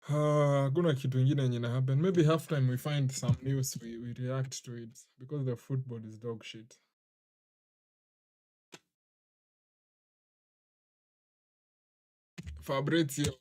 Hakuna kitu ingine yenye na happen. Maybe halftime we find some news, we react to it because the football is dog shit. Fabrizio.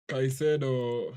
Caicedo.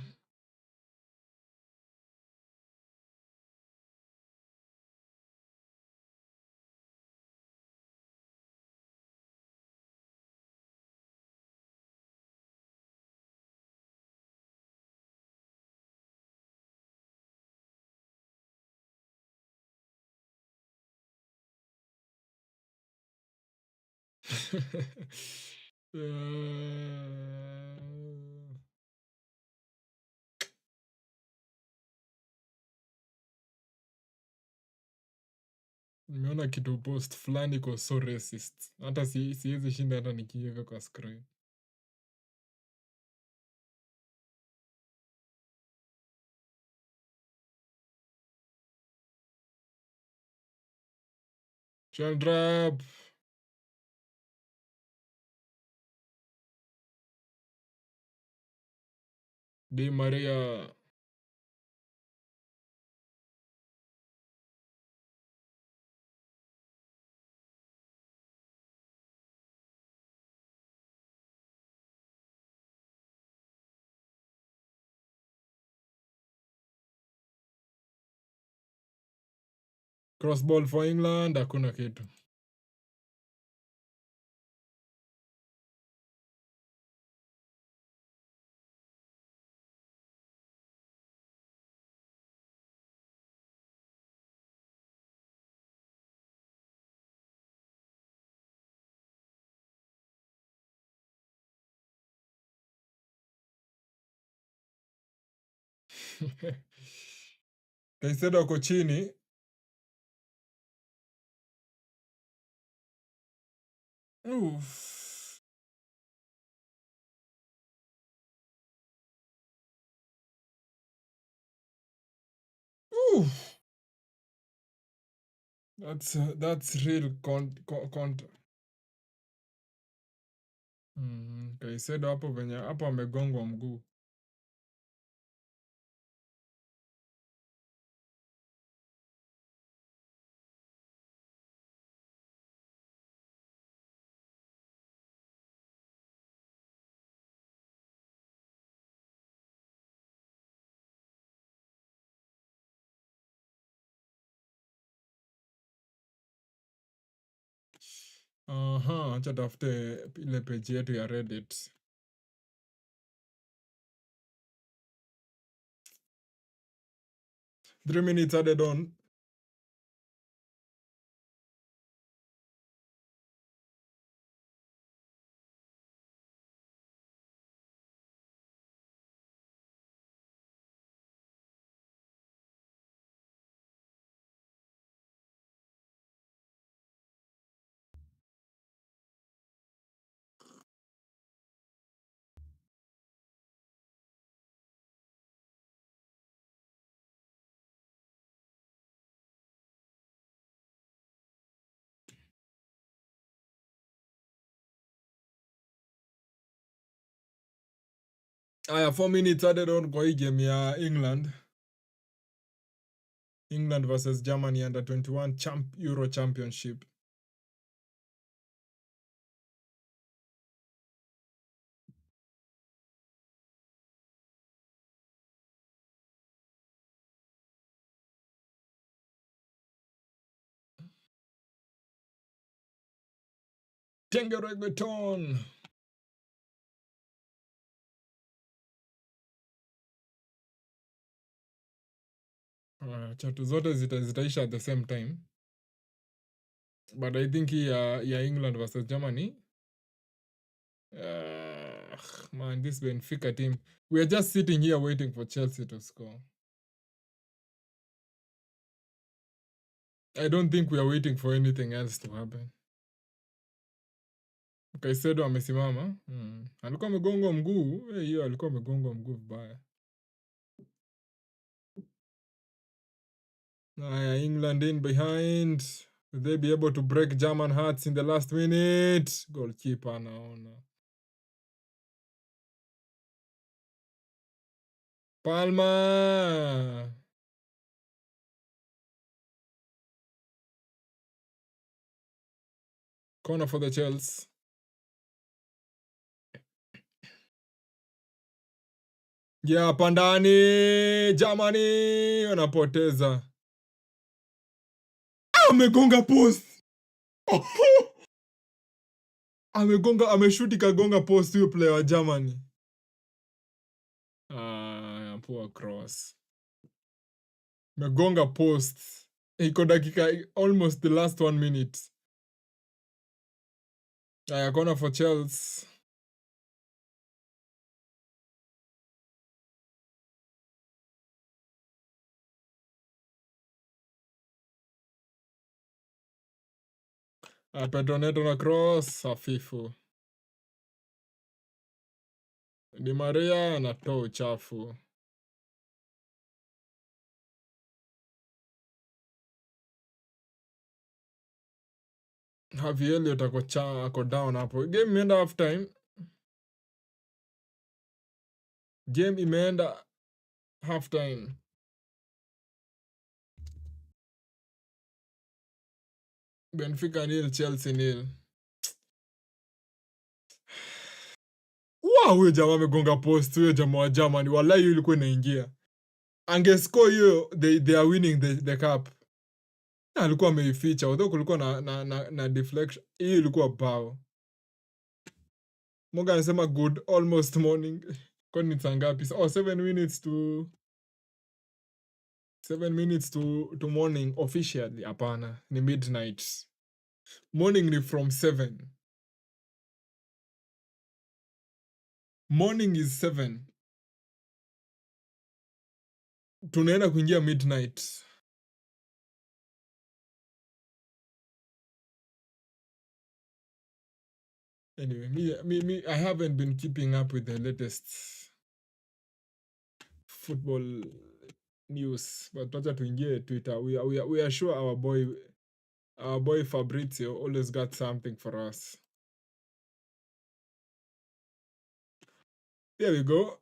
Nimeona kitu post fulani iko so racist. Hata siwezi shinda hata nikiweka kwa screen. Chandrap. Di Maria. Cross ball for England, hakuna kitu. Caicedo ako chini. Oof. Oof. That's real counter. Caicedo hapo venye hapo amegongwa mguu. Aha, acha tafute ile page yetu ya Reddit. Three minutes added on. Aya, 4 minutes added on kwa hii game ya England. England versus Germany under 21 Euro Championship. Tengeregbeton. Chatu zote zitaisha at the same time. But I think hii ya England versus Germany. Man, this Benfica team. We are just sitting here waiting for Chelsea to score. I don't think we are waiting for anything else to happen. Caicedo amesimama. Alikuwa amegongwa mguu. Hiyo alikuwa amegongwa mguu vibaya. England in behind. Will they be able to break German hearts in the last minute? Goalkeeper naona. Palma. Corner for the Chelsea. Yeah, hapa ndani Germany wanapoteza. Amegonga post. Ameshuti kagonga post huyo player wa Germany. Poor cross. Megonga post. Iko dakika almost the last 1 minute. Corner for Chelsea. Pedro Neto na cross hafifu. Di Maria anatoa uchafu. Harvey Elliott ako down hapo. Game imeenda half time. Game imeenda half time. Benfica 0, Chelsea 0. Huyo jamaa amegonga post, huyo jamaa wa Germany. Wallahi hiyo ilikuwa inaingia. Angescore hiyo, they are winning the cup. Alikuwa ameificha, although kulikuwa na deflection. Hiyo ilikuwa bao. Morgan anasema good almost morning. Kwani ni saa ngapi? 7 minutes to 7 minutes to morning officially. Hapana, ni midnight. Morning ni from 7. Morning is 7. Tunaenda kuingia midnight. Anyway, me, I haven't been keeping up with the latest football news, but tuacha tuingie Twitter. We are sure our boy Fabrizio always got something for us. There we go.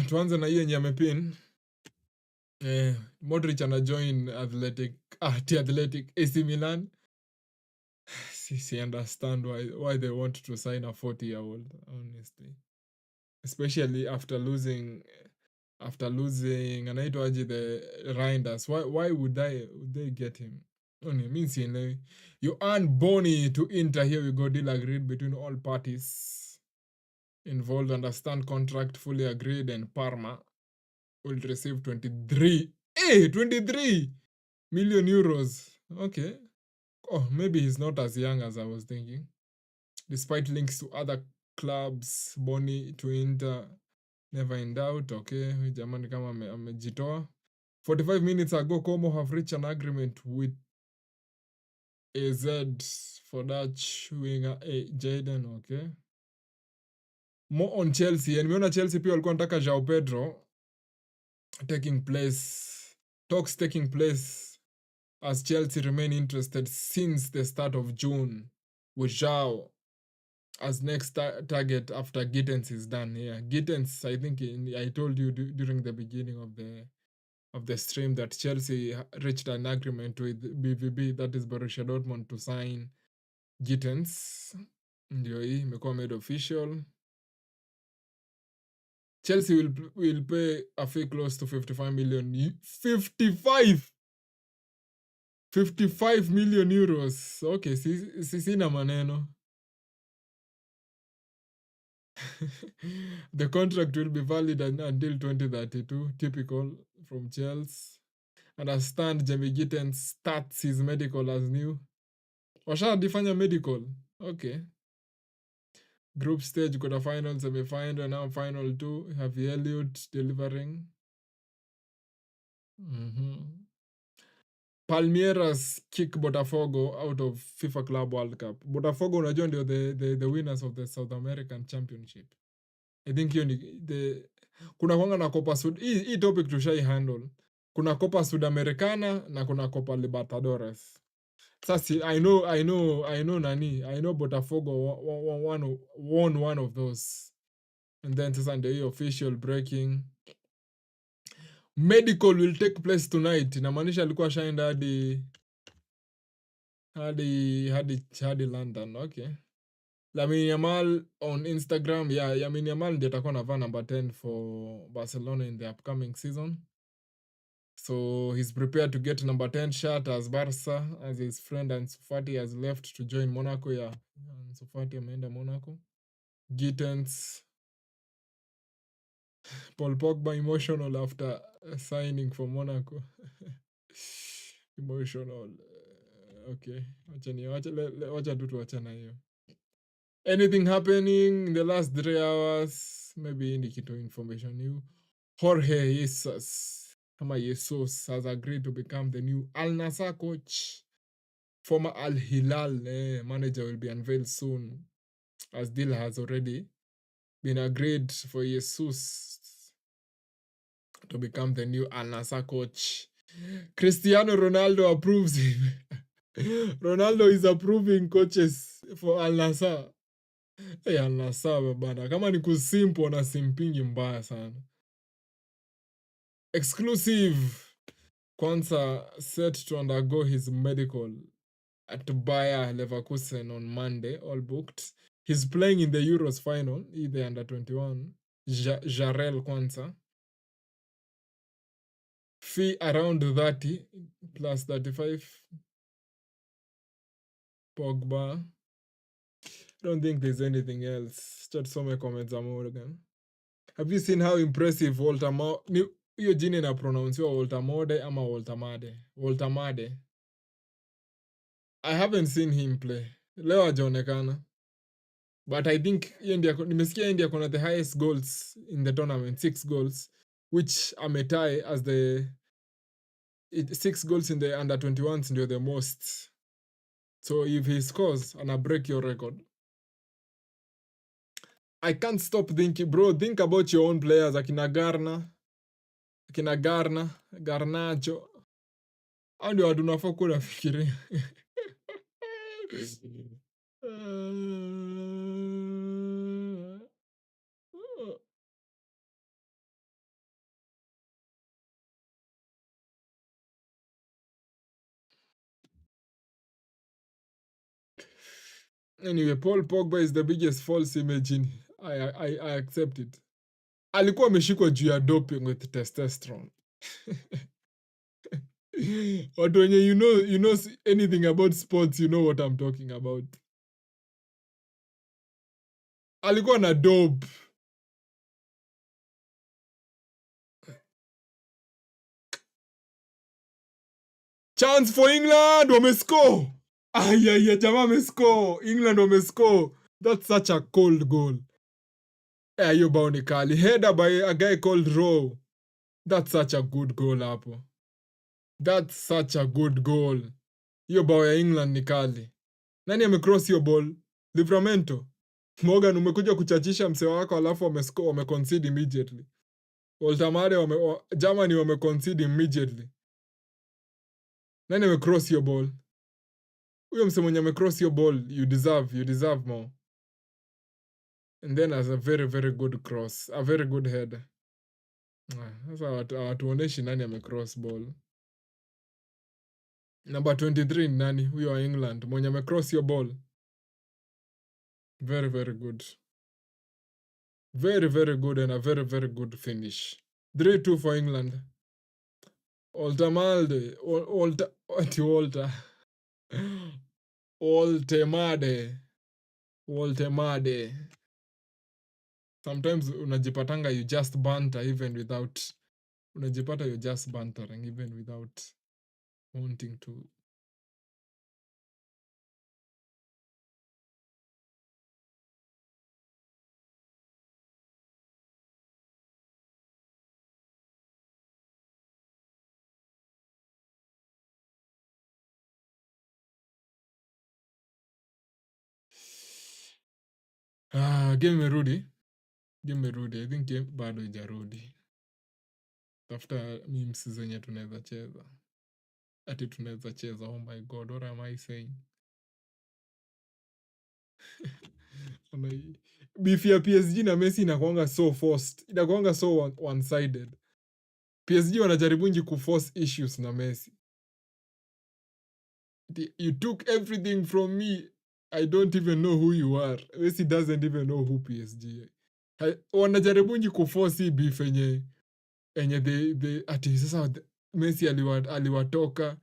Tuanze na hiyo yenye amepin. Modric ana join Athletic AC Milan. See, understand why they want to sign a 40-year-old, honestly. Especially after losing anaitwaje the Reinders. Why would they get him? Only means you earn Boni to Inter. Here we go. Deal agreed between all parties involved. Understand contract fully agreed, and Parma will receive 23 million euros. Okay. Oh, maybe he's not as young as I was thinking. Despite links to other clubs, Boni to Inter, never in doubt. Okay, jamani kama amejitoa. 45 minutes ago, Como have reached an agreement with AZ for Dutch winger Jaden. Okay. More on Chelsea. And nimeona Chelsea pia walikuwa wanataka Joao Pedro talks taking place as Chelsea remain interested since the start of June with Joao as next target after Gittens is done. Yeah, Gittens, I think I told you during the beginning of the stream that Chelsea reached an agreement with BVB, that is Borussia Dortmund, to sign Gittens. Ndio hii imekuwa made official. Chelsea will pay a fee close to 55 million. 55 million euros. Okay, sina maneno. The contract will be valid until 2032. Typical from Chelsea. Understand Jamie Gittens starts his medical as new. Washadifanya medical. Okay. Group stage, quarterfinals, semi-final, and now final 2. Have Elliott delivering. Palmeiras kick Botafogo out of FIFA Club World Cup. Botafogo unajua ndio the winners of the South American Championship. I think hiyo ni kuna kwanga na Copa Sud. Hii topic tushai handle. Kuna Copa Sudamericana na kuna Copa Libertadores. Sasa I know Botafogo won one of those. And then sasa ndio hiyo official breaking. Medical will take place tonight. Inamaanisha alikuwa shaenda hadi London. Okay. Lamine Yamal on Instagram. Yeah, Lamine Yamal ndiye atakuwa anavaa number 10 for Barcelona in the upcoming season. So he's prepared to get number 10 shirt as Barca, as his friend Ansu Fati has left to join Monaco. Yeah, Ansu Fati ameenda Monaco. Gittens, Paul Pogba emotional after signing for Monaco. Emotional. Okay, wacha tu tuachana hiyo. Anything happening in the last 3 hours? Maybe ni kitu information new. Jorge Jesus has agreed to become the new Al Nassr coach. Former Al Hilal manager will be unveiled soon, as deal has already been agreed for Jesus to become the new Al Nassr coach. Cristiano Ronaldo approves him. Ronaldo is approving coaches for Al Nassr. Hey, Al Nassr bana, kama ni kusimpo na simpingi mbaya sana. Exclusive. Kwanza set to undergo his medical at Bayer Leverkusen on Monday, all booked. He's playing in the Euros final, the under 21. Jarel Kwanza. Fee around 30 plus 35. Pogba. I don't think there's anything else. Chat some comments Morgan. Have you seen how impressive Walter hiyo jina inapronouncewa Walter Mode ama Walter Made? Walter Made. I haven't seen him play. Leo hajaonekana. But I think nimesikia India kona the highest goals in the tournament, 6 goals, which ametie as the 6 goals in the under 21s ndio the most. So if he scores, ana break your record. I can't stop thinking, bro, think about your own players, akina Garnacho. Hao ndio watu unafaa kuwa unafikiria. Anyway, Paul Pogba is the biggest false image in I accept it. Alikuwa ameshikwa juu ya doping with testosterone. Watu wenye you know anything about sports, you know what I'm talking about. Alikuwa na dope. Chance for England, wamescore. Ay, jamaa wamescore. England wamescore. That's such a cold goal. Hiyo bao ni kali. Header by a guy called Rowe. That's such a good goal hapo. That's such a good goal. Hiyo bao ya England ni kali. Nani amecross hiyo ball? Livramento. Morgan, umekuja kuchachisha msee wako alafu wameconcede immediately. Waltamare Germany wameconcede immediately. Nani amecross hiyo ball? Huyo msee mwenye amecross hiyo ball, you deserve more. And then as a very very good cross, a very good header. Sasa hatuoneshi nani amecross ball. Number 23 ni nani? Huyo wa England mwenye amecross hiyo ball. Very very good. Very very good and a very very good finish. 3-2 for England. Oltemade. Sometimes unajipatanga you just banter even without unajipata you just bantering even without wanting to. Game imerudi. I think game bado haijarudi. Tafuta memes zenye tunaweza cheza. Ati tunaweza cheza. Oh my god, what am I saying? Beef ya PSG na Messi inakuanga so forced. Inakuanga so one-sided. PSG wanajaribunji kuforce issues na Messi. You took everything from me. I don't even know who you are. Messi doesn't even know who PSG. Wanajaribunji kuforce hii beef enye ati sasa Messi aliwatoka.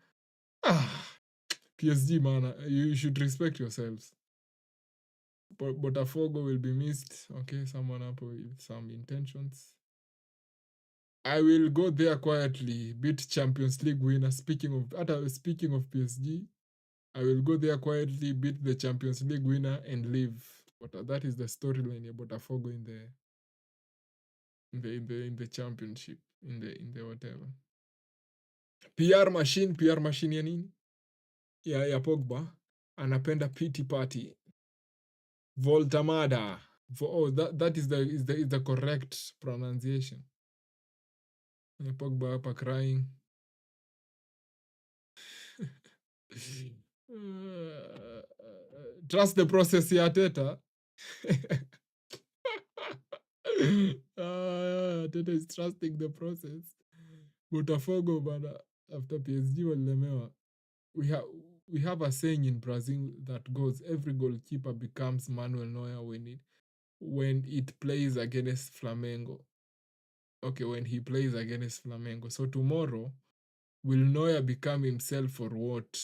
PSG man, you should respect yourselves. Botafogo will be missed. Okay, someone up with some intentions. I will go there quietly, beat Champions League winner. Speaking of PSG, I will go there quietly, beat the Champions League winner, and leave. But that is the storyline about Botafogo in the championship, in the whatever. PR machine ya nini? Ya Pogba. Anapenda pity party. Voltamada. That is the correct pronunciation. Pogba hapa crying. Trust the process ya Teta. Teta is trusting the process. Botafogo bana, after PSG walilemewa. We have a saying in Brazil that goes, every goalkeeper becomes Manuel Neuer when it plays against Flamengo. Okay, when he plays against Flamengo. So tomorrow, will Neuer become himself or what?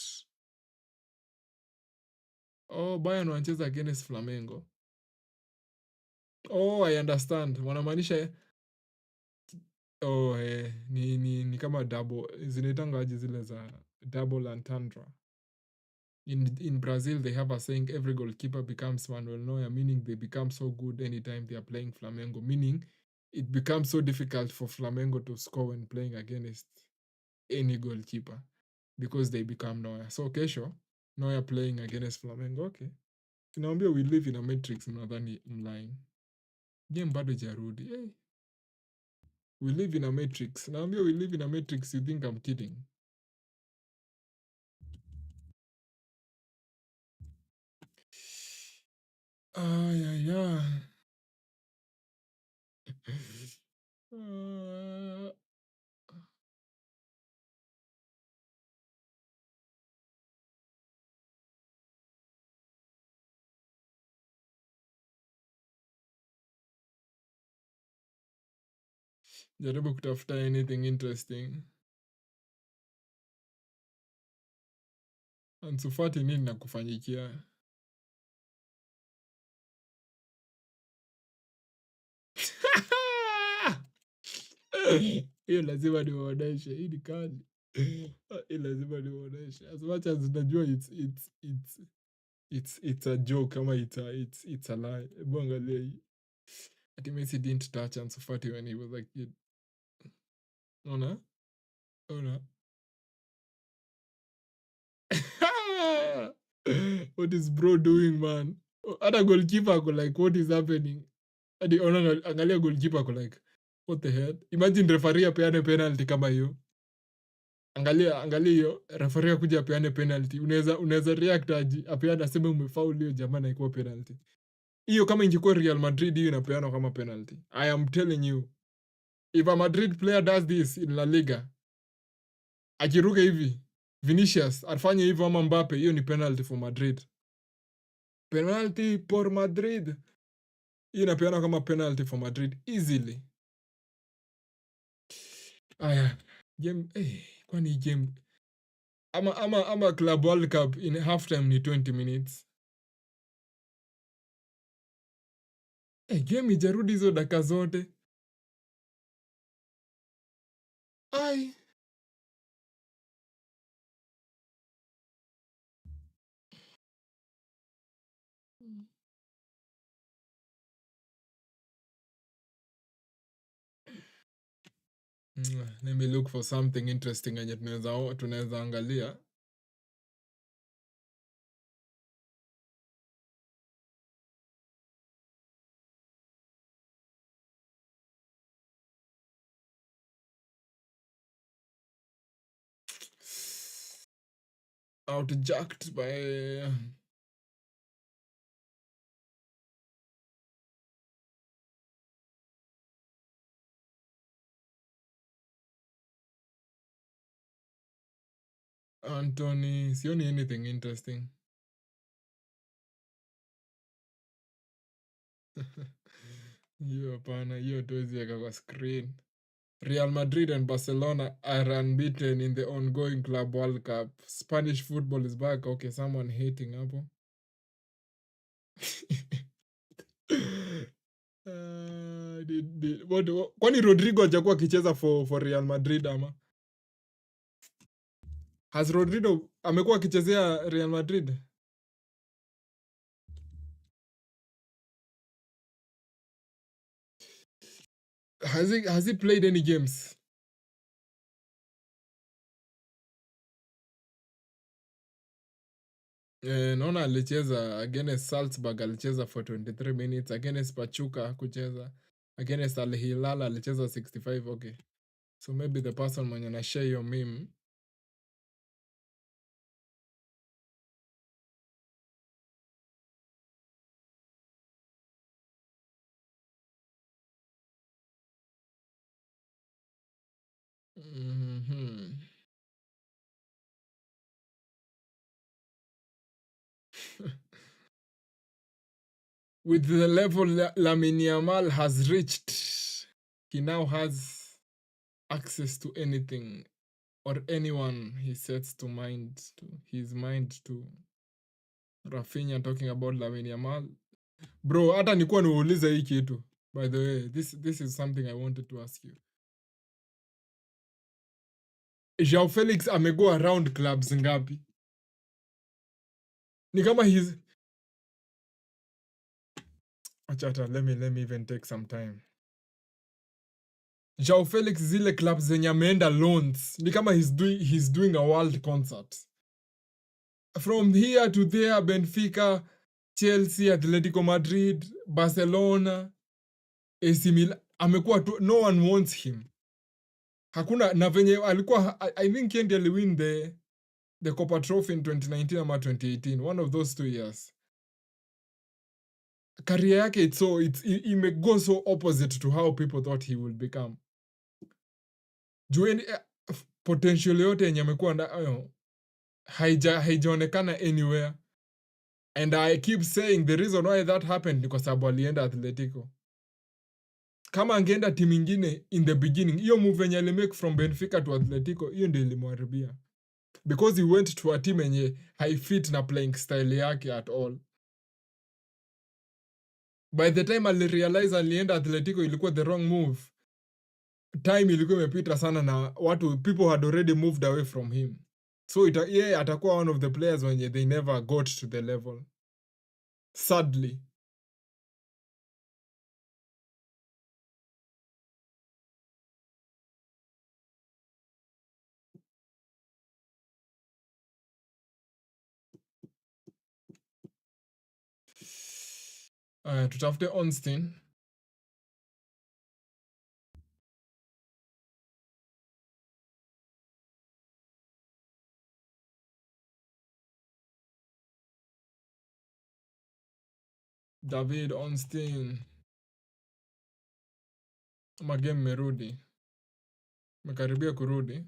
Oh, Bayern wanacheza against Flamengo. Oh, I understand. Wanamaanisha ni kama double, zinaitanga aje zile za double entendre. In Brazil, they have a saying, every goalkeeper becomes Manuel Neuer, meaning they become so good anytime they are playing Flamengo, meaning it becomes so difficult for Flamengo to score when playing against any goalkeeper because they become Neuer. So kesho, Neuer playing against Flamengo, okay. Tunaambia we live in a matrix, mnadhani mline. Game bado jarudi. Hey. We live in a matrix. Naambia we live in a matrix, you think I'm kidding. Yeah. Jaribu kutafuta anything interesting. Ansufati nini na kufanyikia? Hiyo lazima niwaoneshe. Hii ni kali. Hii lazima niwaoneshe. As much as najua it's a joke ama it's a lie. Hebu angalia hii. Ati Messi didn't touch Ansufati when he was a kid. Ona? What is bro doing, man? Hata goalkeeper ako like, what is happening? Hadi angalia goalkeeper ako like, what the hell? Imagine referee apeane penalty kama hiyo. Angalia hiyo, referee akuja apeane penalty. Unaweza react aje? Apeane aseme umefoul hiyo jamaa na ikuwa penalty. Hiyo kama ingekuwa Real Madrid hiyo inapeanwa kama penalty. I am telling you. If a Madrid player does this in La Liga, akiruka hivi, Vinicius afanye hivyo ama Mbappe, hiyo ni penalty for Madrid. Penalty por Madrid. Hiyo inapeanwa kama penalty for Madrid easily. Aya, game kwani game ama Club World Cup in halftime ni 20 minutes. Game ijarudi hizo dakika zote. Ai. Let me look for something interesting yenye tunaweza angalia. Outjacked by Anthony. Sioni anything interesting. Hiyo hapana, hiyo tuwezi weka kwa screen. Real Madrid and Barcelona are unbeaten in the ongoing Club World Cup. Spanish football is back. Okay, someone hating hapo. Kwani Rodrigo hajakuwa akicheza for Real Madrid ama? Has Rodrigo amekuwa akichezea Real Madrid? Has he played any games? Naona alicheza against Salzburg, alicheza for 23 minutes, against Pachuca kucheza, against Al Hilal alicheza 65. Okay, so maybe the person mwenye na share your meme. With the level Lamine Yamal has reached, he now has access to anything or anyone he sets his mind to. Rafinha talking about Lamine Yamal. Bro, hata nikuwa niulize hii kitu. By the way, this is something I wanted to ask you. Joao Felix amego around clubs ngapi? Ni kama he's... Achata, let me even take some time. Joao Felix zile clubs zenye ameenda loans. Ni kama he's doing a world concert. From here to there, Benfica, Chelsea, Atletico Madrid, Barcelona, AC Milan. Amekuwa tu, no one wants him. Hakuna, na venye alikuwa, I think Kendi aliwin the Copa Trophy in 2019 ama 2018, one of those 2 years. Career yake it may go so opposite to how people thought he would become. Jueni potential yote yenye amekuwa nayo haijaonekana anywhere. And I keep saying the reason why that happened ni kwa sababu alienda Atletico. Kama angeenda timu ingine in the beginning, hiyo move yenye alimake from Benfica to Atletico, hiyo ndio ilimharibia. Because he went to a team yenye haifit na playing style yake at all. By the time alirealize alienda Atletico ilikuwa the wrong move. Time ilikuwa imepita sana na people had already moved away from him. So atakuwa one of the players wenye they never got to the level. Sadly. Tutafute Ornstein. David Ornstein. Ama game merudi. Mekaribia kurudi.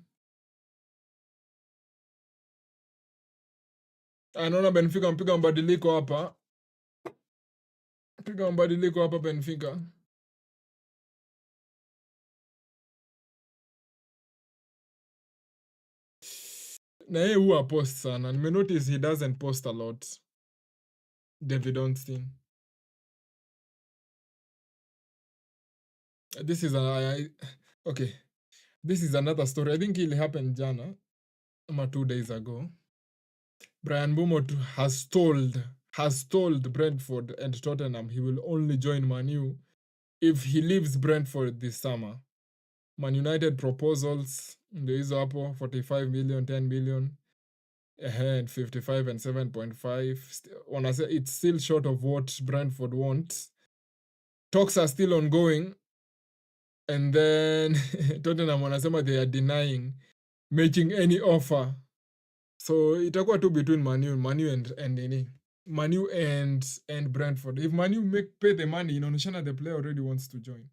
Naona Benfica mpiga mabadiliko hapa. Piga mabadiliko hapa Benfica. Na yeye huwa post sana. Nimenotice he doesn't post a lot. David Ornstein. This is okay. This is another story. I think it happened jana ama 2 days ago. Brian Bumo has told Brentford and Tottenham he will only join Man U if he leaves Brentford this summer. Man United proposals ndio hizo hapo 45 million, 10 million, and 55 and 7.5. Wanna say it's still short of what Brentford wants. Talks are still ongoing. And then Tottenham wanasema they are denying making any offer. So itakuwa tu between Manu and Brentford. If Manu pay the money, inaonyeshana the player already wants to join.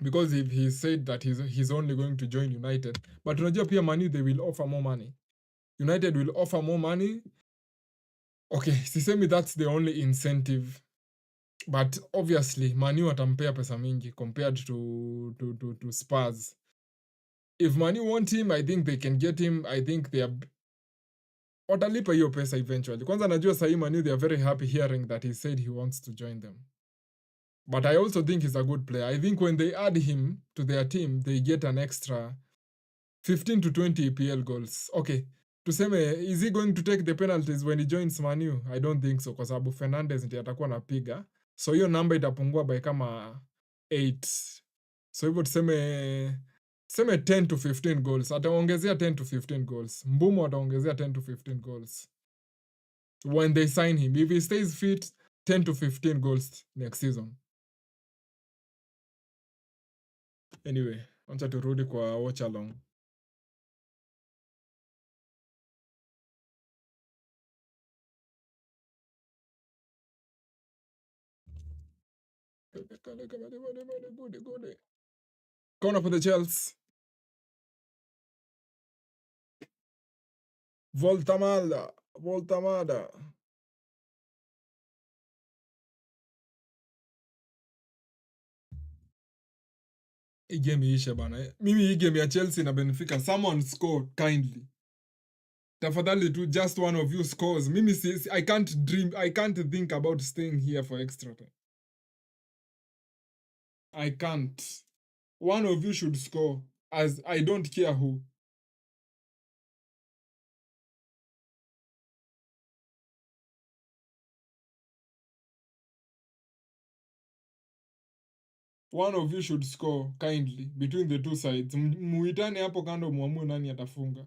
Because if he said that he's only going to join United, but unajua pia Manu they will offer more money. United will offer more money. Okay, sisemi that's the only incentive But obviously Man U watampea pesa mingi compared to Spurs. If Man U want him, I think they can get him. I think they are watalipa hiyo pesa eventually. Kwanza najua sahi Man U, they are very happy hearing that he said he wants to join them. But I also think he's a good player. I think when they add him to their team, they get an extra 15 to 20 EPL goals. Okay. Tuseme, is he going to take the penalties when he joins Man U? I don't think so, kwa sababu Fernandes ndiye atakuwa anapiga. So hiyo namba itapungua by kama 8. So hivyo tuseme 10 to 15 goals. Ataongezea 10 to 15 goals. Mbumo ataongezea 10 to 15 goals. When they sign him, if he stays fit, 10 to 15 goals next season. Anyway, acha turudi kwa Watchalong. Corner for the Chelsea. Voltamada. Hii game iishe bana. Mimi hii game ya Chelsea na Benfica, someone score kindly. Tafadhali tu, just one of you scores. Mimi I can't dream, I can't think about staying here for extra time. I can't. One of you should score, as I don't care who. One of you should score kindly between the two sides. Muitane hapo kando muamue nani atafunga.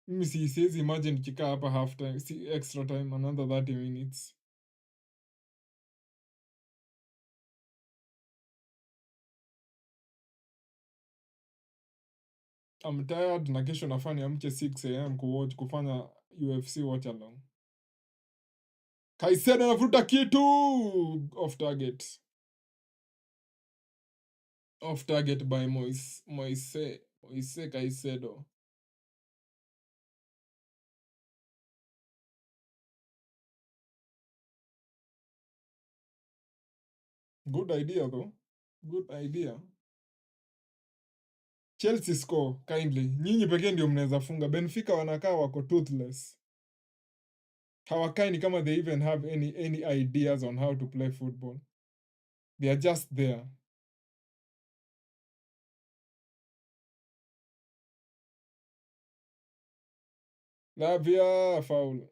Mimi siwezi imagine nikikaa hapa half time, extra time, another 30 minutes. I'm tired na kesho nafaa niamke 6 am kufanya UFC watch along. Kaisedo anavuta kitu off target. Off target by Moise Caicedo. Good idea though. Good idea. Chelsea score kindly. Nyinyi pekee ndio mnaweza funga. Benfica wanakaa wako toothless. Hawakai ni kama they even have any ideas on how to play football. They are just there. Lavia foul.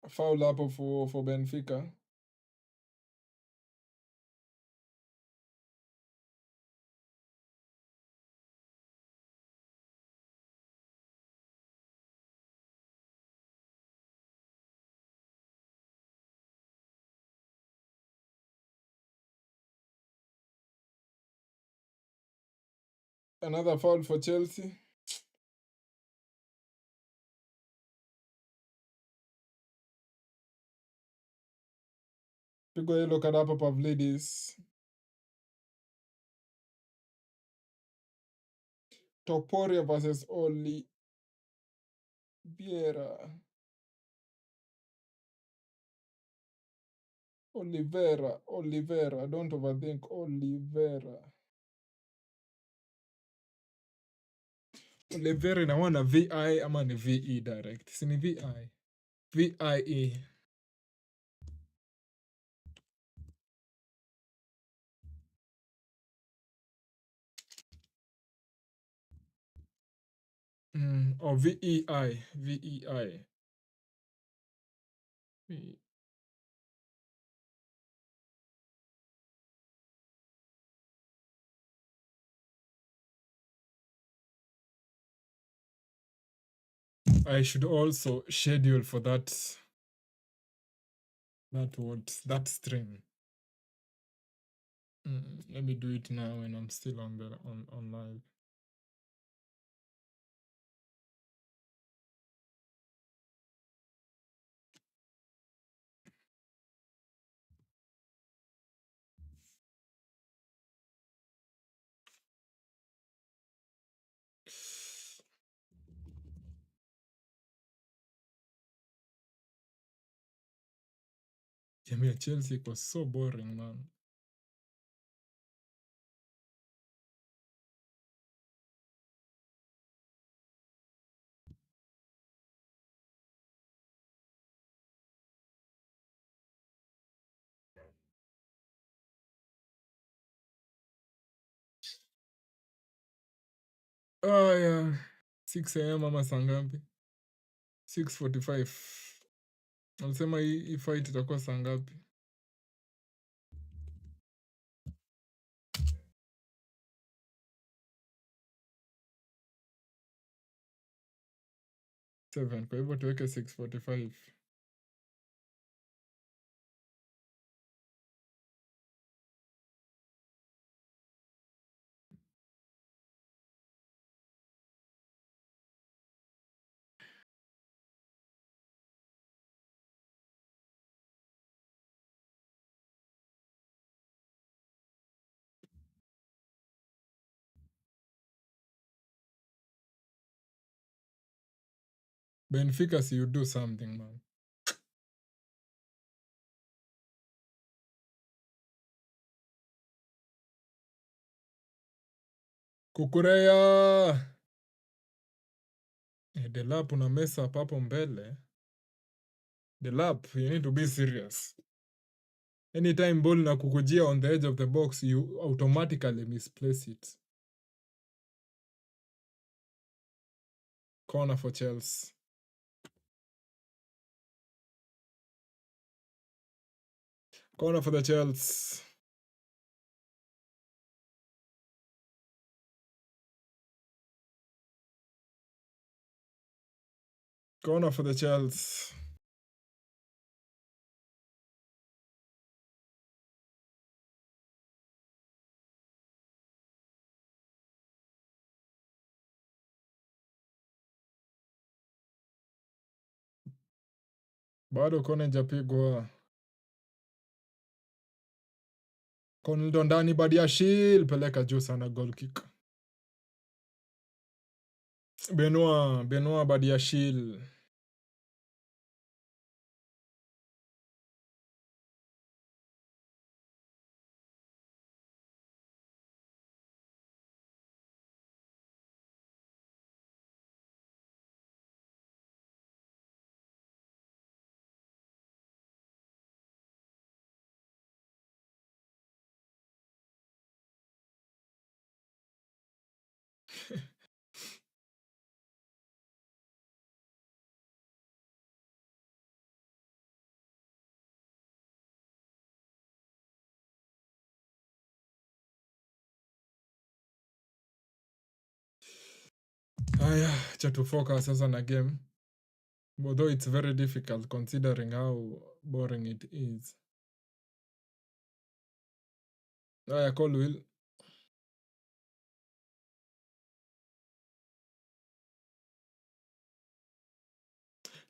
Foul hapo for Benfica. Another foul for Chelsea. Pigwa yellow card hapa Pavlidis. Toporia versus Oliveira. Oliveira. Don't overthink. Oliveira inakuwa na VI ama ni VE direct? Si ni VI. VIE. Or VEI. VEI. I should also schedule for that stream. Let me do it now when I'm still on live. Game ya Chelsea was so boring, man. Oh, yeah. 6 a.m. ama saa ngapi? 6:45. Alisema hii fight itakuwa saa ngapi? 7. Kwa hivyo tuweke 6:45. Benfica, see you do something, man. Kukurea! Delap una mess up hapo mbele. Delap, you need to be serious. Anytime ball na kukujia on the edge of the box, you automatically misplace it. Corner for Chelsea. Corner for the Chelsea. Corner for the Chelsea. Bado kona japigwa. Konildo ndani Badiashile, peleka juu sana, goal kick. Benoit Badiashile. Haya, cha tu focus sasa na game. Although it's very difficult considering how boring it is. Haya, call Will.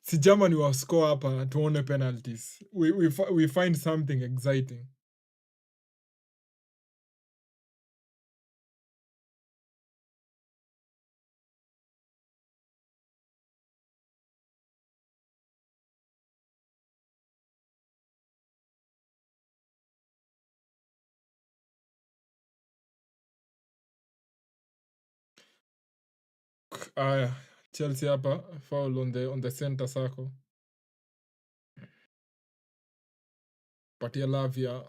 Si Germany wa score hapa tuone penalties. We find something exciting. Aya, Chelsea hapa, foul on the center circle. Patia Lavia.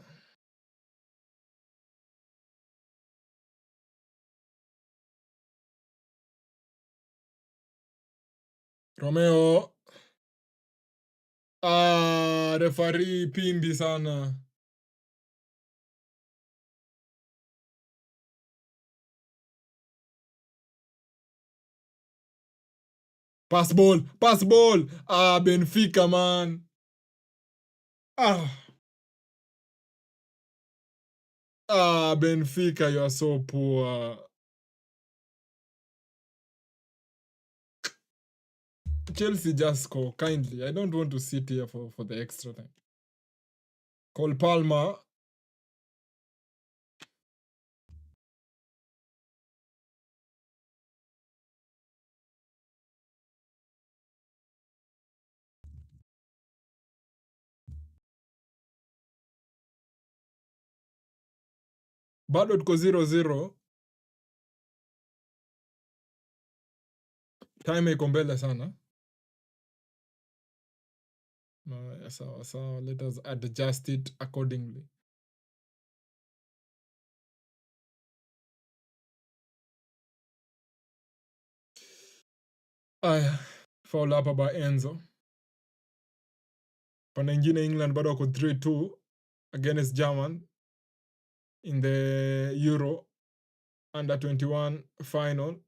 Romeo. Referee pimbi sana. Pass ball. Benfica, man. Benfica, you are so poor. Chelsea, just score, kindly. I don't want to sit here for the extra time. Cole Palmer. Bado tuko 0-0. Time iko mbele sana. Sawa. Let us adjust it accordingly. Aya, foul hapa by Enzo. Pande ingine England bado wako 3-2 against German in the Euro under 21 final.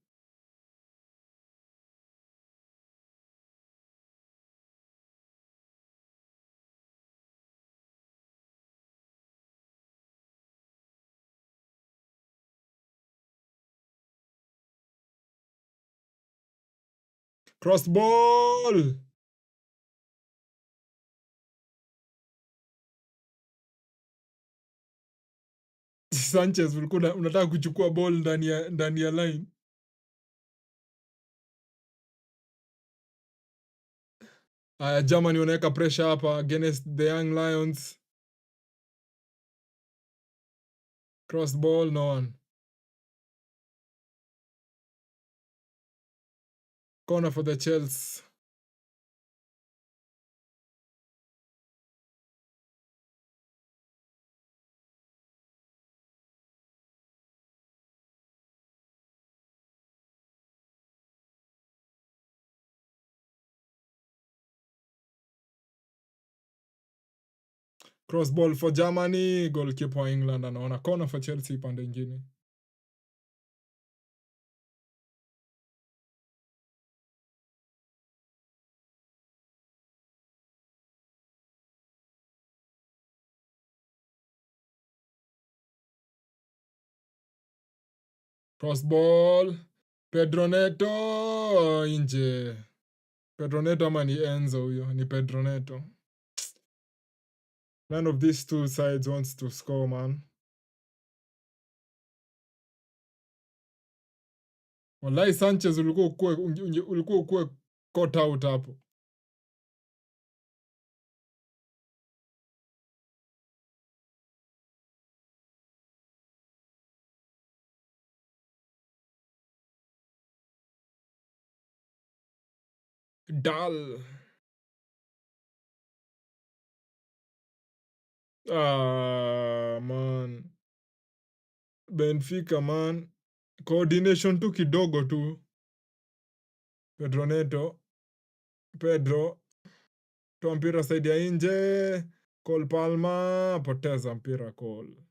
Cross ball. Sanchez ulikuwa unataka kuchukua ball ndani ya line. Germany wanaweka pressure hapa against the Young Lions. Cross ball, no one. Corner for the Chelsea. Cross ball for Germany. Goalkeeper wa England anaona corner for Chelsea pande ingine. Cross ball. Pedro Neto nje. Pedro Neto ama ni Enzo huyo? Ni Pedro Neto. None of these two sides wants to score, man. Wallahi Sanchez ulikuwa ukue caught out hapo. Dull. Man. Benfica, man. Coordination tu kidogo tu. Pedro Neto. Pedro. Toa mpira side ya nje. Cole Palmer. Poteza mpira Cole.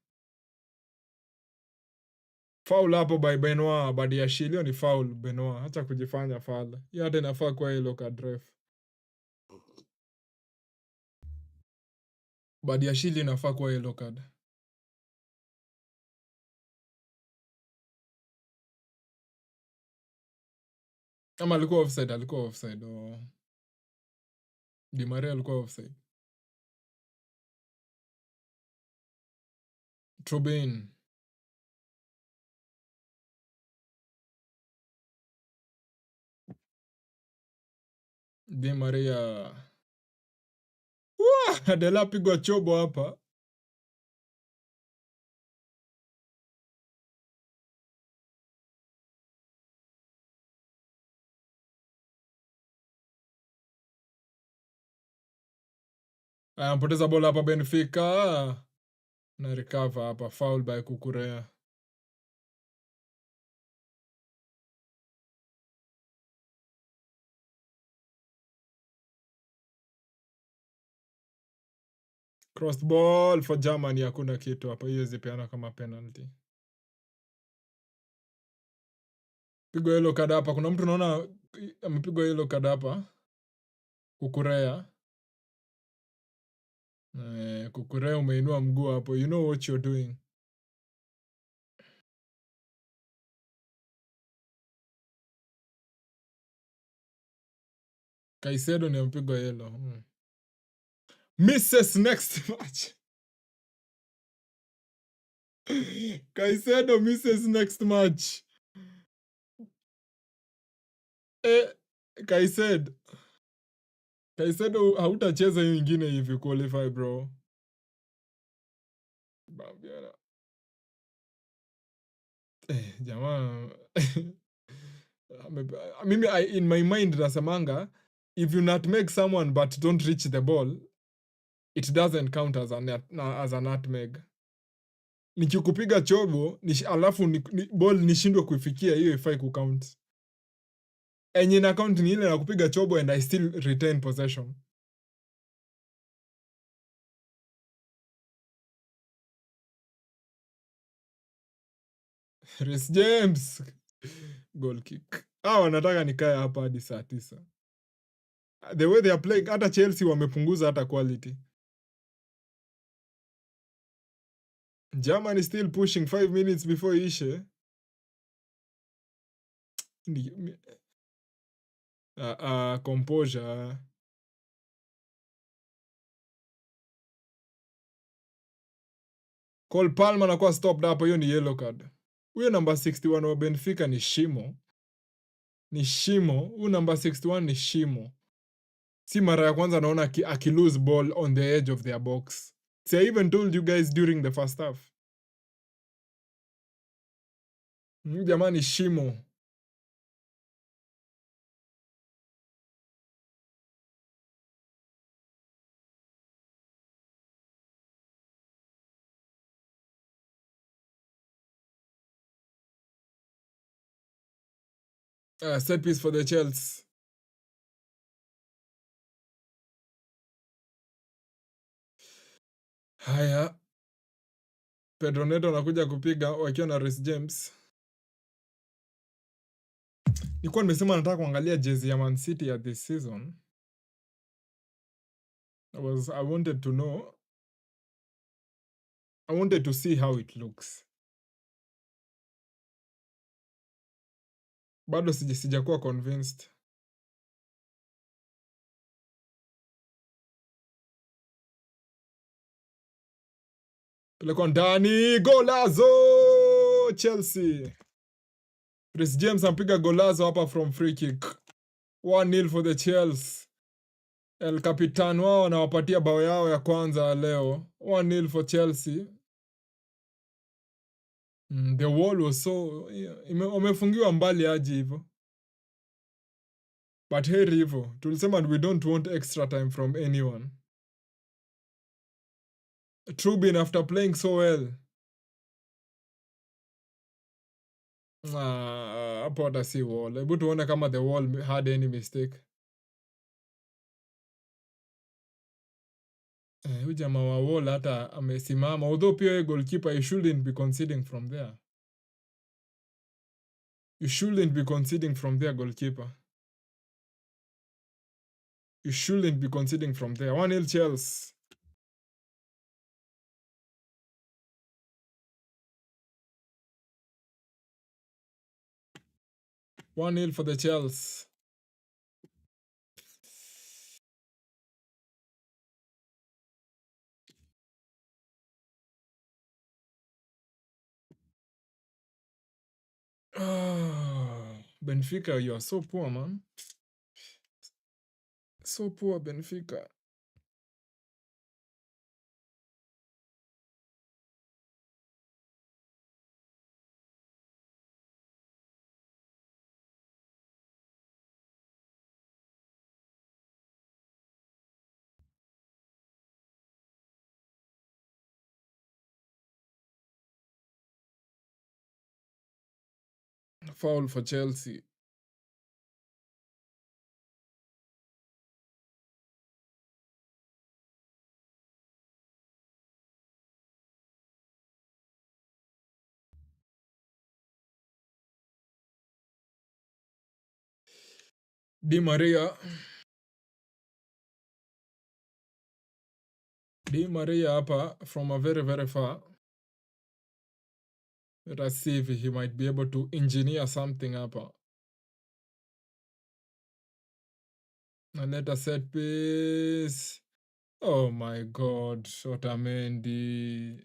Foul hapo by Benoit. Badiashile hiyo ni foul Benoit. Acha kujifanya fala. Hiyo hata inafaa kuwa yellow card ref. Badiashile inafaa kuwa yellow card. Ama alikuwa offside. Oh. Di Maria alikuwa offside. Trubin. Di Maria. Adela pigwa chobo hapa. Anapoteza bola hapa Benfica. Na recover hapa. Foul by Kukurea. Cross ball for Germany. Hakuna kitu hapa. Hiyo zipeana kama penalty. Pigwa yellow card hapa. Kuna mtu naona amepigwa yellow card hapa. Kukurea. Kukurea umeinua mguu hapo. You know what you're doing. Caicedo ni amepigwa yellow. Misses next match. Caicedo misses next match. Caicedo hautacheza hiyo ingine if you qualify bro. Jamaa mimi in my mind nasemanga, if you nutmeg someone but don't reach the ball, it doesn't count as a nutmeg. Nikikupiga chobo alafu ball nishindwe kuifikia, hiyo haifai kucount. Enye na count ni ile nakupiga chobo and I still retain possession. Reece James goal kick. Wanataka nikae hapa hadi saa 9. The way they are playing, hata Chelsea wamepunguza hata quality. Germany still pushing 5 minutes before ishe. Composure. Cole Palmer anakuwa stopped hapo, hiyo ni yellow card. Huyo number 61 wa Benfica ni shimo. Ni shimo. Huyo number 61 ni shimo. Si mara ya kwanza naona aki-lose ball on the edge of their box. See, I even told you guys during the first half. Jamani shimo. Set piece for the Chelsea. Haya. Pedro Neto anakuja kupiga wakiwa na Reece James. Nilikuwa nimesema nataka kuangalia jezi ya Man City ya this season. I wanted to know. I wanted to see how it looks. Bado sijakuwa convinced. Pelekwa ndani, golazo Chelsea. Reece James ampiga golazo hapa from free kick. 1-0 for the Chelsea. El Capitan wao anawapatia bao yao ya kwanza leo. 1-0 for Chelsea. The wall was so... Umefungiwa mbali aje hivyo. But heri hivyo. Tulisema we don't want extra time from anyone. Trubin after playing so well. Hapo hata si wall. Hebu tuone kama the wall had any mistake. Huyu jamaa wa wall hata amesimama. Although pia goalkeeper, you shouldn't be conceding from there. You shouldn't be conceding from there, goalkeeper. You shouldn't be conceding from there. 1-0 Chelsea. One 0 for the Chelsea. Benfica, you are so poor, man. So poor, Benfica. Foul for Chelsea. Di Maria hapa from a very, very far. Let us see if he might be able to engineer something hapa. And let us set piece. Oh my God, Otamendi.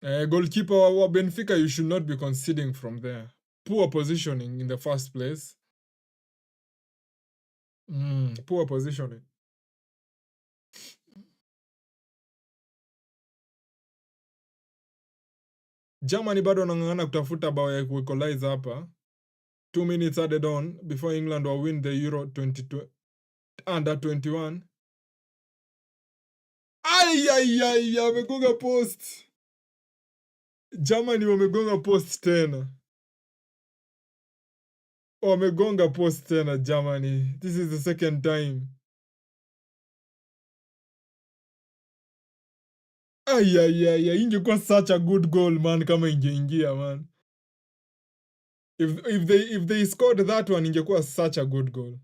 Goalkeeper wa Benfica, you should not be conceding from there. Poor positioning in the first place. Poor positioning. Germany bado wanang'ang'ana kutafuta bao ya kuequalize hapa. 2 minutes added on before England will win the Euro 22 under 21. Ai, wamegonga post. Germany wamegonga post tena. Wamegonga post tena Germany. This is the second time. Ai, ingekuwa such a good goal man kama ingeingia man. If they scored that one, ingekuwa such a good goal.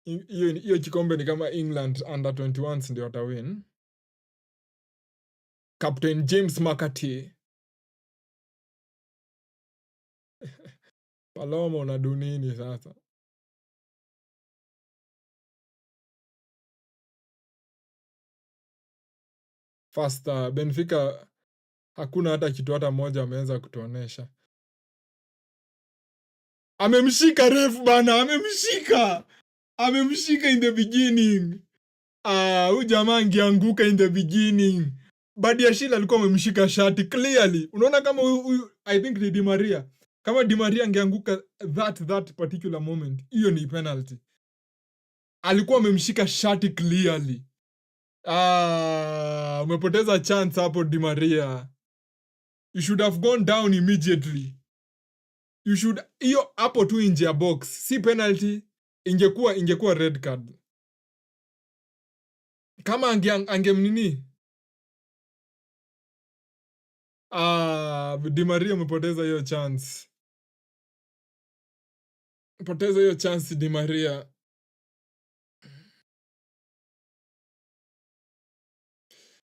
Hiyo kikombe ni kama England under 21s ndio watawin. Captain James McAtee. Paloma unadu nini sasa? First, Benfica hakuna hata kitu hata moja ameweza kutuonesha. Amemshika ref bana, amemshika in the beginning. Huyu jamaa angeanguka in the beginning. Badiashile alikuwa amemshika shati clearly. Unaona kama huyu I think ni Di Maria. Kama Di Maria angeanguka that particular moment, hiyo ni penalty. Alikuwa amemshika shati clearly. Umepoteza chance hapo Di Maria. You should have gone down immediately. Hiyo hapo tu nje ya box. Si penalty, ingekuwa red card. Kama angemnini. Di Maria umepoteza hiyo chance. Poteza hiyo chance Di Maria.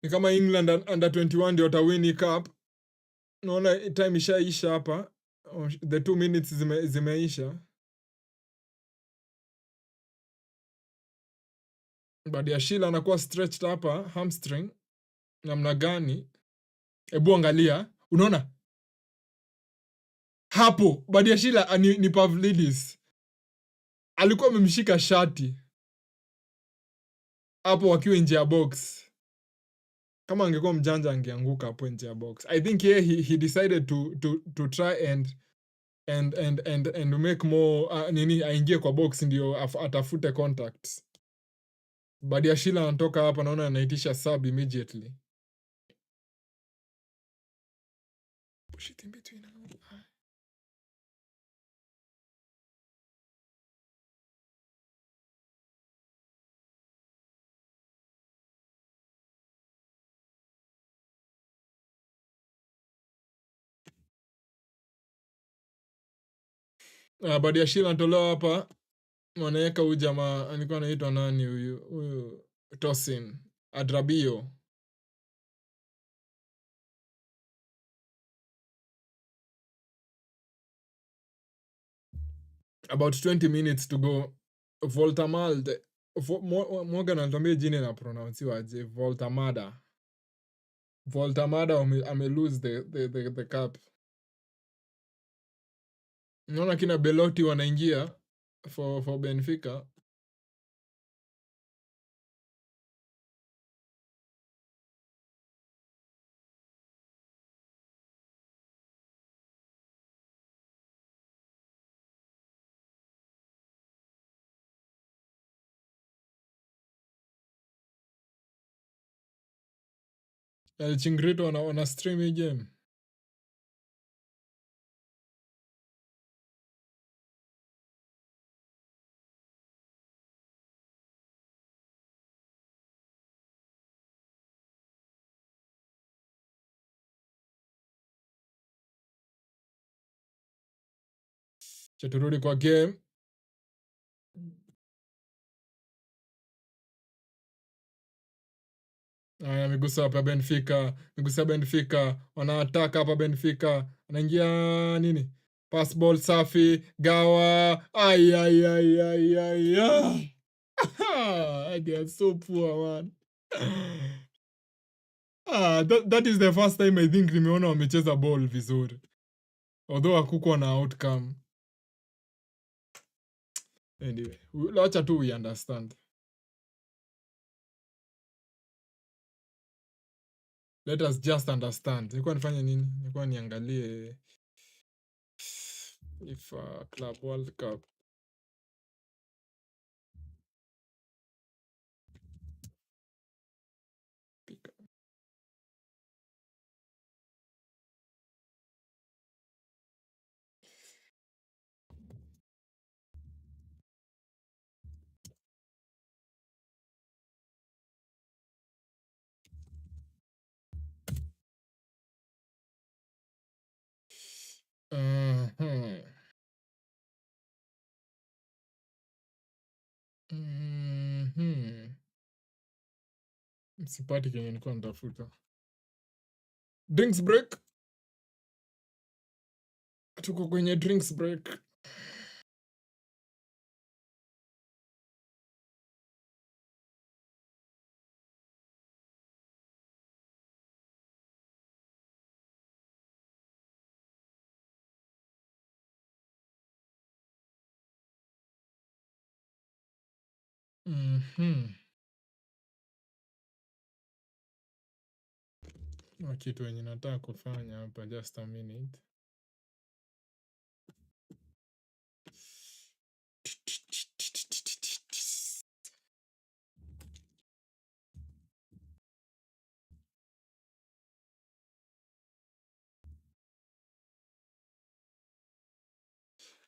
Ni kama England under 21 ndio watawini cup. Naona time ishaisha hapa. The 2 minutes zimeisha. Badiashile anakuwa stretched hapa, hamstring. Namna gani? Ebu angalia. Unaona? Hapo. Badiashile ni Pavlidis. Alikuwa amemshika shati. Hapo wakiwa nje ya box. Kama angekuwa mjanja angeanguka hapo nje ya box. I think he decided to try and make more aingie kwa box ndio atafute contacts. Badiashile anatoka hapa naona anaitisha sub immediately. Push it in between. Badiashile anatolewa hapa. Wanaweka huyu jamaa alikuwa anaitwa nani huyu Tosin Adrabio. About 20 minutes to go. Voltamalde. Morgan anatuambia jina na pronouncewa aje. Voltamada ame lose the cup. Naona kina Belotti wanaingia for Benfica. El Chingrito wana stream hii game. Turudi kwa game. Amegusa hapa Benfica. Wanaataka hapa Benfica. Anaingia nini? Pass ball safi. Gawa. Ai. They are so poor, man. That is the first time I think nimeona wamecheza ball vizuri. Although hakukuwa na outcome. Anyway, acha tu we understand. Let us just understand. Nilikuwa nifanye nini? Nilikuwa niangalie FIFA Club World Cup. Mhm. Mhm. Sipati kenye nilikuwa natafuta. Drinks break. Tuko kwenye drinks break. Mhm. Kuna kitu yenye nataka kufanya hapa, just a minute.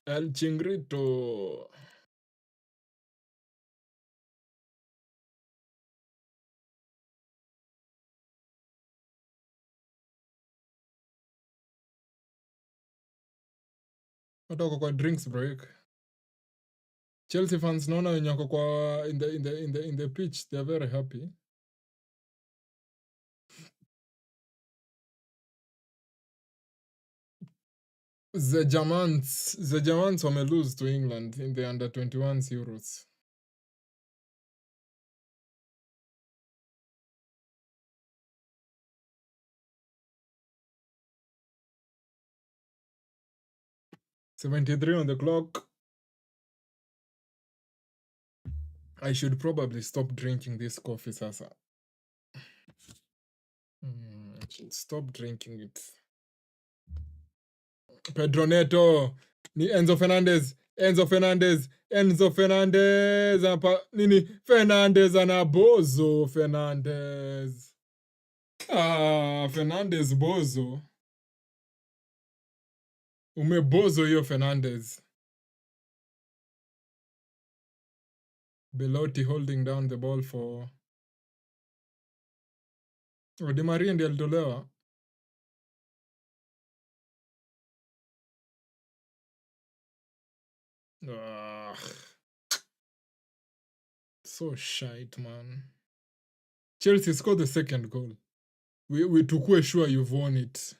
El Chingrito. Watu wako kwa drinks break. Chelsea fans naona wenye wako kwa in the pitch, they are very happy. The Germans wame lose to England in the under 21 Euros. $73 on the clock. I should probably stop drinking this coffee sasa. I should stop drinking it. Pedro Neto. Ni Enzo Fernandez. Nini? Fernandez anabozo. Fernandez. Fernandez bozo. Umebozo hiyo Fernandez. Belotti holding down the ball for Di Maria ndiye alitolewa. So shite, man. Chelsea scored the second goal. We tukue sure you've won it.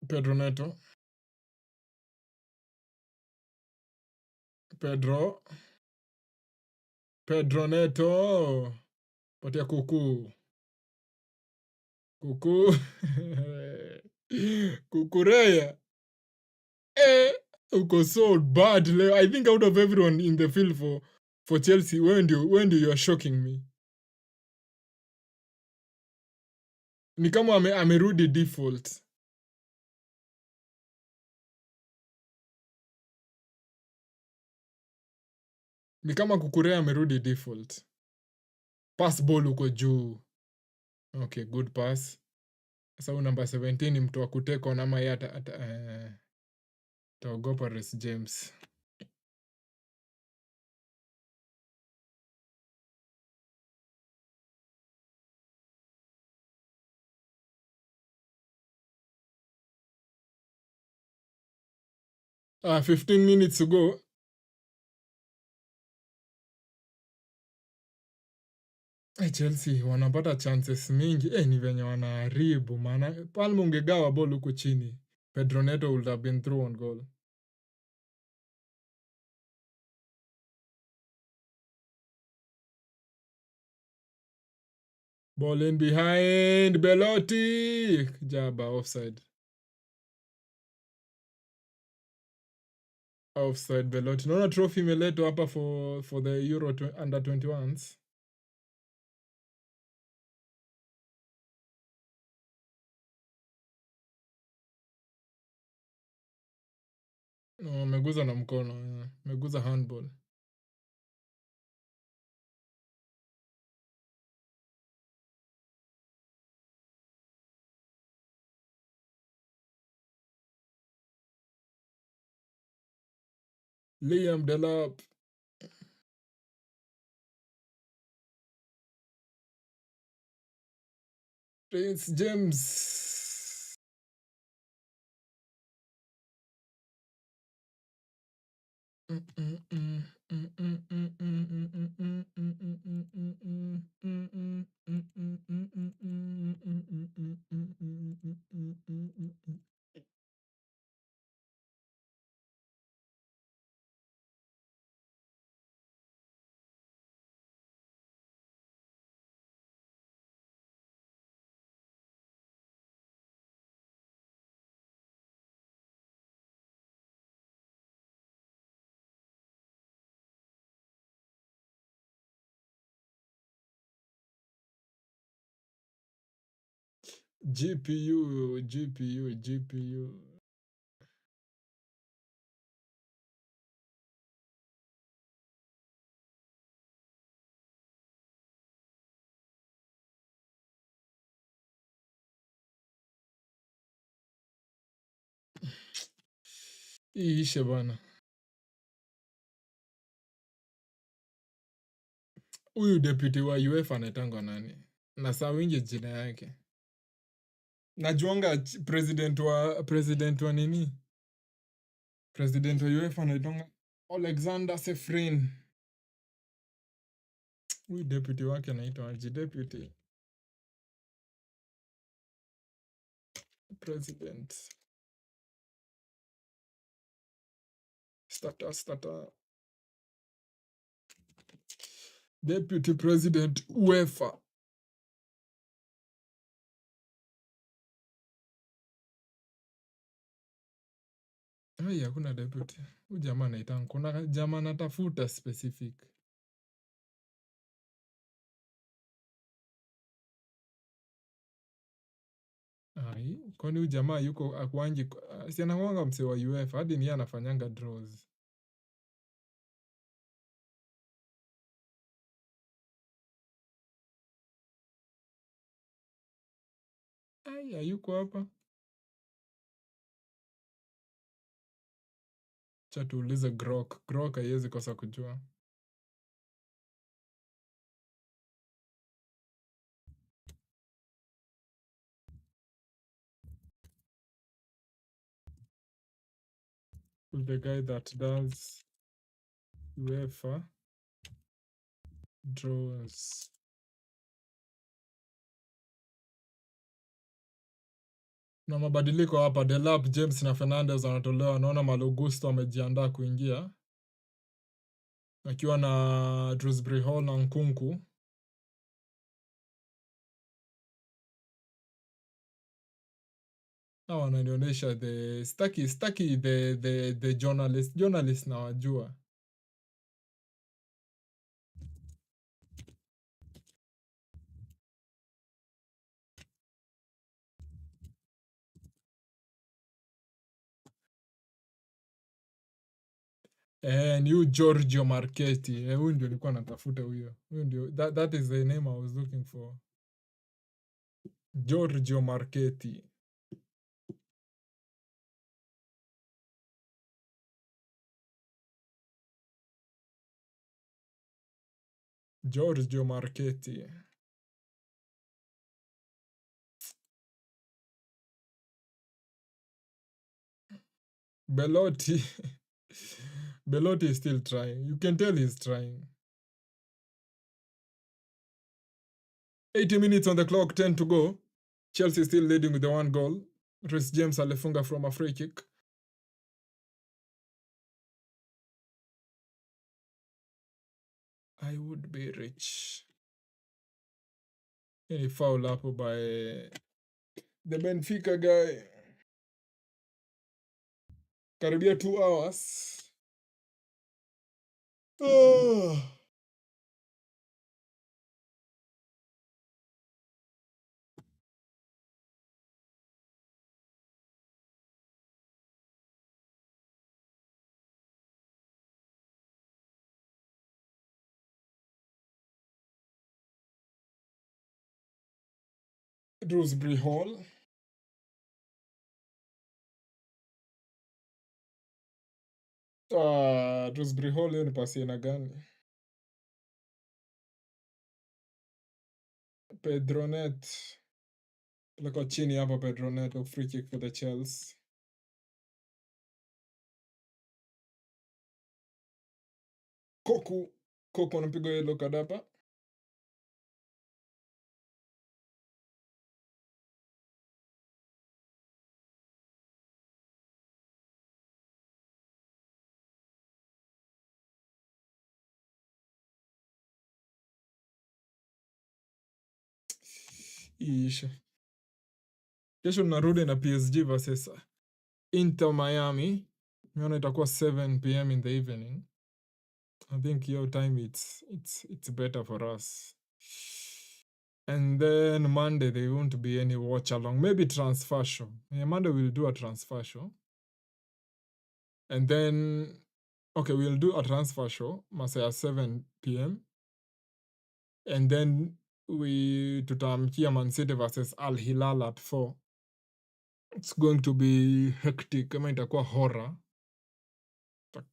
Pedro Neto. Pedro Neto. Patia kuku. Kukureya. Uko so bad. I think out of everyone in the field for Chelsea, when do you are shocking me? Ni kama amerudi default. Ni kama Kukurea amerudi default. Pass ball uko juu. Okay, good pass. Sasa huyu number 17 ni mtu wa kuteka on ama yeye ataogopa Reece James. Ah, 15 minutes to go. Chelsea wanapata chances mingi. Ni venye wanaharibu maana Palma ungegawa ball huko chini. Pedro Neto would have been through on goal. Ball in behind. Belotti. Jaba, offside. Offside Belotti. Naona trophy imeletwa hapa for the Euro under 21s. No, ameguza na mkono. Ameguza handball. Liam Delap. Prince James. GPU. Iishe bana. Huyu deputy wa UEFA anaitangwa nani? Na saa wingi jina yake. Najuanga president wa nini? President wa UEFA anaitanga Alexander Sefrin. Huyu deputy wake anaitwa aje? Deputy president. Starter. Deputy president UEFA. Ai, hakuna deputy. Huyu jamaa anaitanga. Kuna jamaa anatafuta specific. Ai, kwani huyu jamaa yuko akwanji, si anakuanga msee wa UEFA, hadi ni yeye anafanyanga draws. Ai, hayuko hapa. Acha tuulize Grok. Grok haiwezi kosa kujua. Who's the guy that does UEFA draws? Na mabadiliko hapa, Delap, James na Fernandez wanatolewa. Naona Malo Gusto amejiandaa kuingia akiwa na Dewsbury Hall na Nkunku. Hawa wananionyesha staki the journalist na wajua. Ni huyu Giorgio Marchetti. Huyu ndio nilikuwa natafuta huyo. Huyu ndio, that is the name I was looking for. Giorgio Marchetti. Giorgio Marchetti. Belotti. Belotti is still trying. You can tell he's trying. 80 minutes on the clock, 10 to go. Chelsea still leading with the 1 goal. Reece James alifunga from a free kick. I would be rich. Any foul up by the Benfica guy. Karibia 2 hours. Oh. Dewsbury Hall. Dewsbury Hall hiyo ni pasi aina gani? Pedronet. Peleka chini hapa Pedronet, a free kick for the Chelsea. Koku anapiga yellow card hapa. Isha. Kesho narudi na PSG versus Inter Miami. Naona itakuwa 7 p.m. in the evening. I think your time it's better for us. And then Monday there won't be any watch along. Maybe transfer show. Yeah, Monday we'll do a transfer show. And then okay, we'll do a transfer show, Masaya 7 p.m. And then we tutamkia Man City versus Al Hilal at 4. It's going to be hectic. Kama itakuwa horror.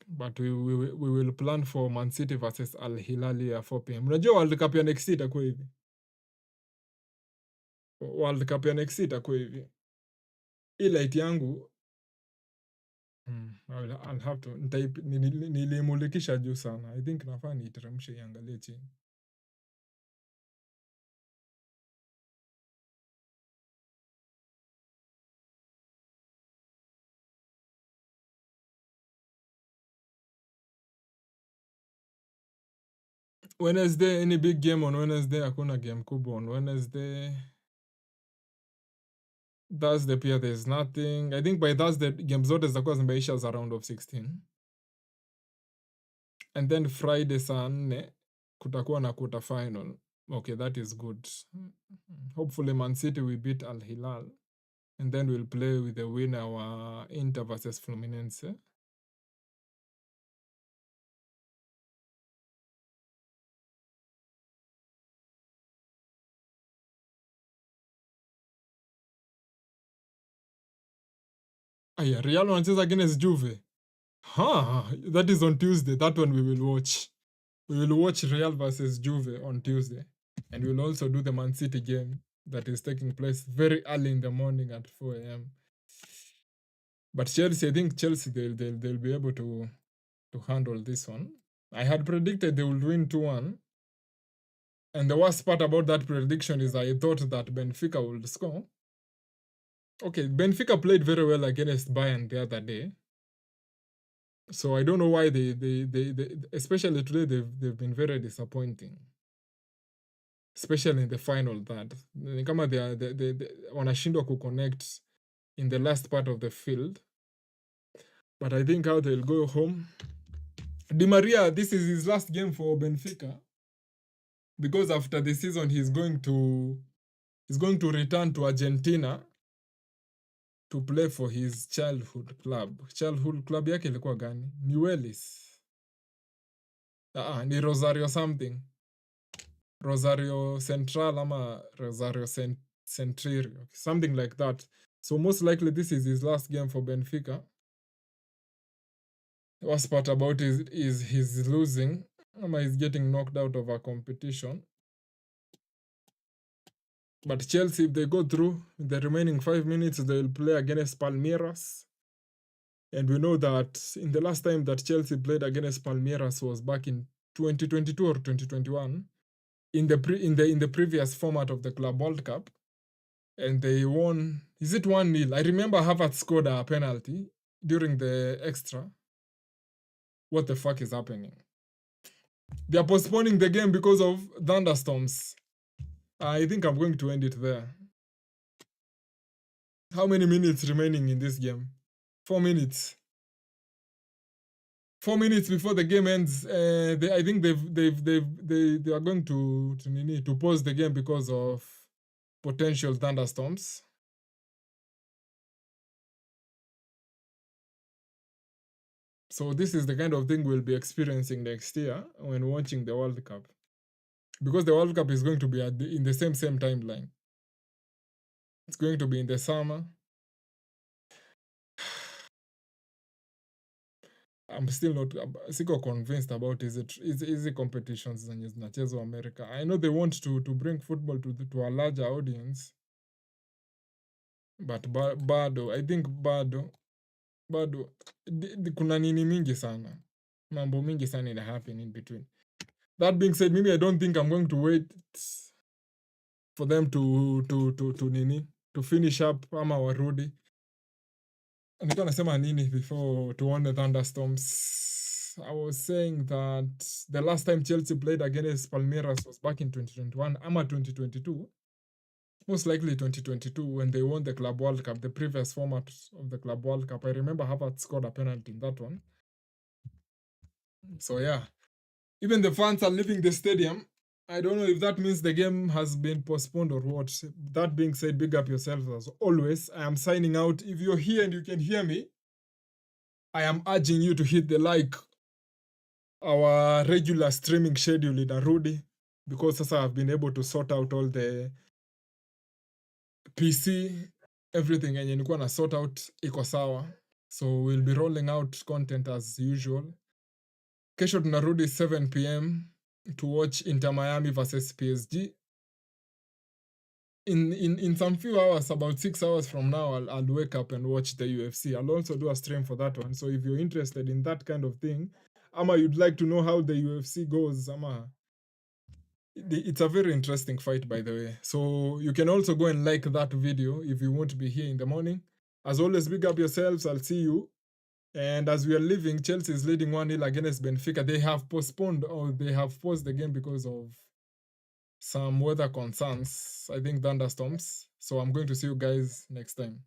But we will plan for Man City versus Al Hilal at 4 p.m. Unajua World Cup ya next year itakuwa hivi. World Cup ya next year itakuwa hivi. Hii light yangu I'll have to nilimulikisha juu sana. I think nafaa niiteremshe iangalie chini. Wednesday, any big game on Wednesday? Hakuna game kubwa on Wednesday. Thursday pia there's nothing. I think by Thursday game zote zitakuwa zimeisha za round of 16. And then Friday saa 4 kutakuwa na quarter final. Okay, that is good. Hopefully Man City will beat Al Hilal. And then we'll play with the winner wa Inter versus Fluminense. Aya, Real wanacheza against Juve. That is on Tuesday. That one we will watch. We will watch Real versus Juve on Tuesday. And we'll also do the Man City game that is taking place very early in the morning at 4 a.m. But Chelsea, I think Chelsea, they'll be able to handle this one. I had predicted they will win 2-1. And the worst part about that prediction is I thought that Benfica would score. Okay, Benfica played very well against Bayern the other day. So I don't know why they especially today they've been very disappointing. Especially in the final third. Ni kama they wanashindwa kuconnect in the last part of the field. But I think how they'll go home. Di Maria, this is his last game for Benfica. Because after the season he's going to return to Argentina to play for his childhood club. Childhood club yake ilikuwa gani? Ni Wellis. Ni Rosario something. Rosario Central ama Rosario Centririo. Something like that. So most likely this is his last game for Benfica. The worst part about it is he's losing. Ama he's getting knocked out of a competition. But Chelsea, if they go through the remaining 5 minutes, they'll play against Palmeiras. And we know that in the last time that Chelsea played against Palmeiras was back in 2022 or 2021 in the previous format of the Club World Cup. And they won, is it 1-0? I remember Havertz scored a penalty during the extra. What the fuck is happening? They are postponing the game because of thunderstorms. I think I'm going to end it there. How many minutes remaining in this game? 4 minutes. 4 minutes before the game ends. I think they are going to pause the game because of potential thunderstorms. So this is the kind of thing we'll be experiencing next year when watching the World Cup, because the World Cup is going to be in the same timeline. It's going to be in the summer. I'm still not siko convinced about easy competitions zenye zinachezwa America. I know they want to bring football to a larger audience, but bado I think bado kuna nini mingi sana, mambo mingi sana ina happen in between. That being said, maybe I don't think I'm going to wait for them to finish up ama warudi. Nilikuwa nasema nini before tuone thunderstorms? I was saying that the last time Chelsea played against Palmeiras was back in 2021 ama 2022. Most likely 2022 when they won the Club World Cup, the previous format of the Club World Cup. I remember Havertz scored a penalty in that one. So yeah, even the fans are leaving the stadium. I don't know if that means the game has been postponed or what. That being said, big up yourselves as always. I am signing out. If you're here and you can hear me, I am urging you to hit the like our regular streaming schedule in Arudi, because sasa I've been able to sort out all the PC, everything yenye nilikuwa na sort out iko sawa. So we'll be rolling out content as usual. Kesho tunarudi 7 p.m. to watch Inter Miami versus PSG. In some few hours, about 6 hours from now, I'll wake up and watch the UFC. I'll also do a stream for that one. So if you're interested in that kind of thing, ama you'd like to know how the UFC goes, ama it's a very interesting fight, by the way. So you can also go and like that video if you won't be here in the morning. As always, big up yourselves. I'll see you. And as we are leaving, Chelsea is leading 1-0 against Benfica. They have postponed or they have paused the game because of some weather concerns. I think thunderstorms. So I'm going to see you guys next time.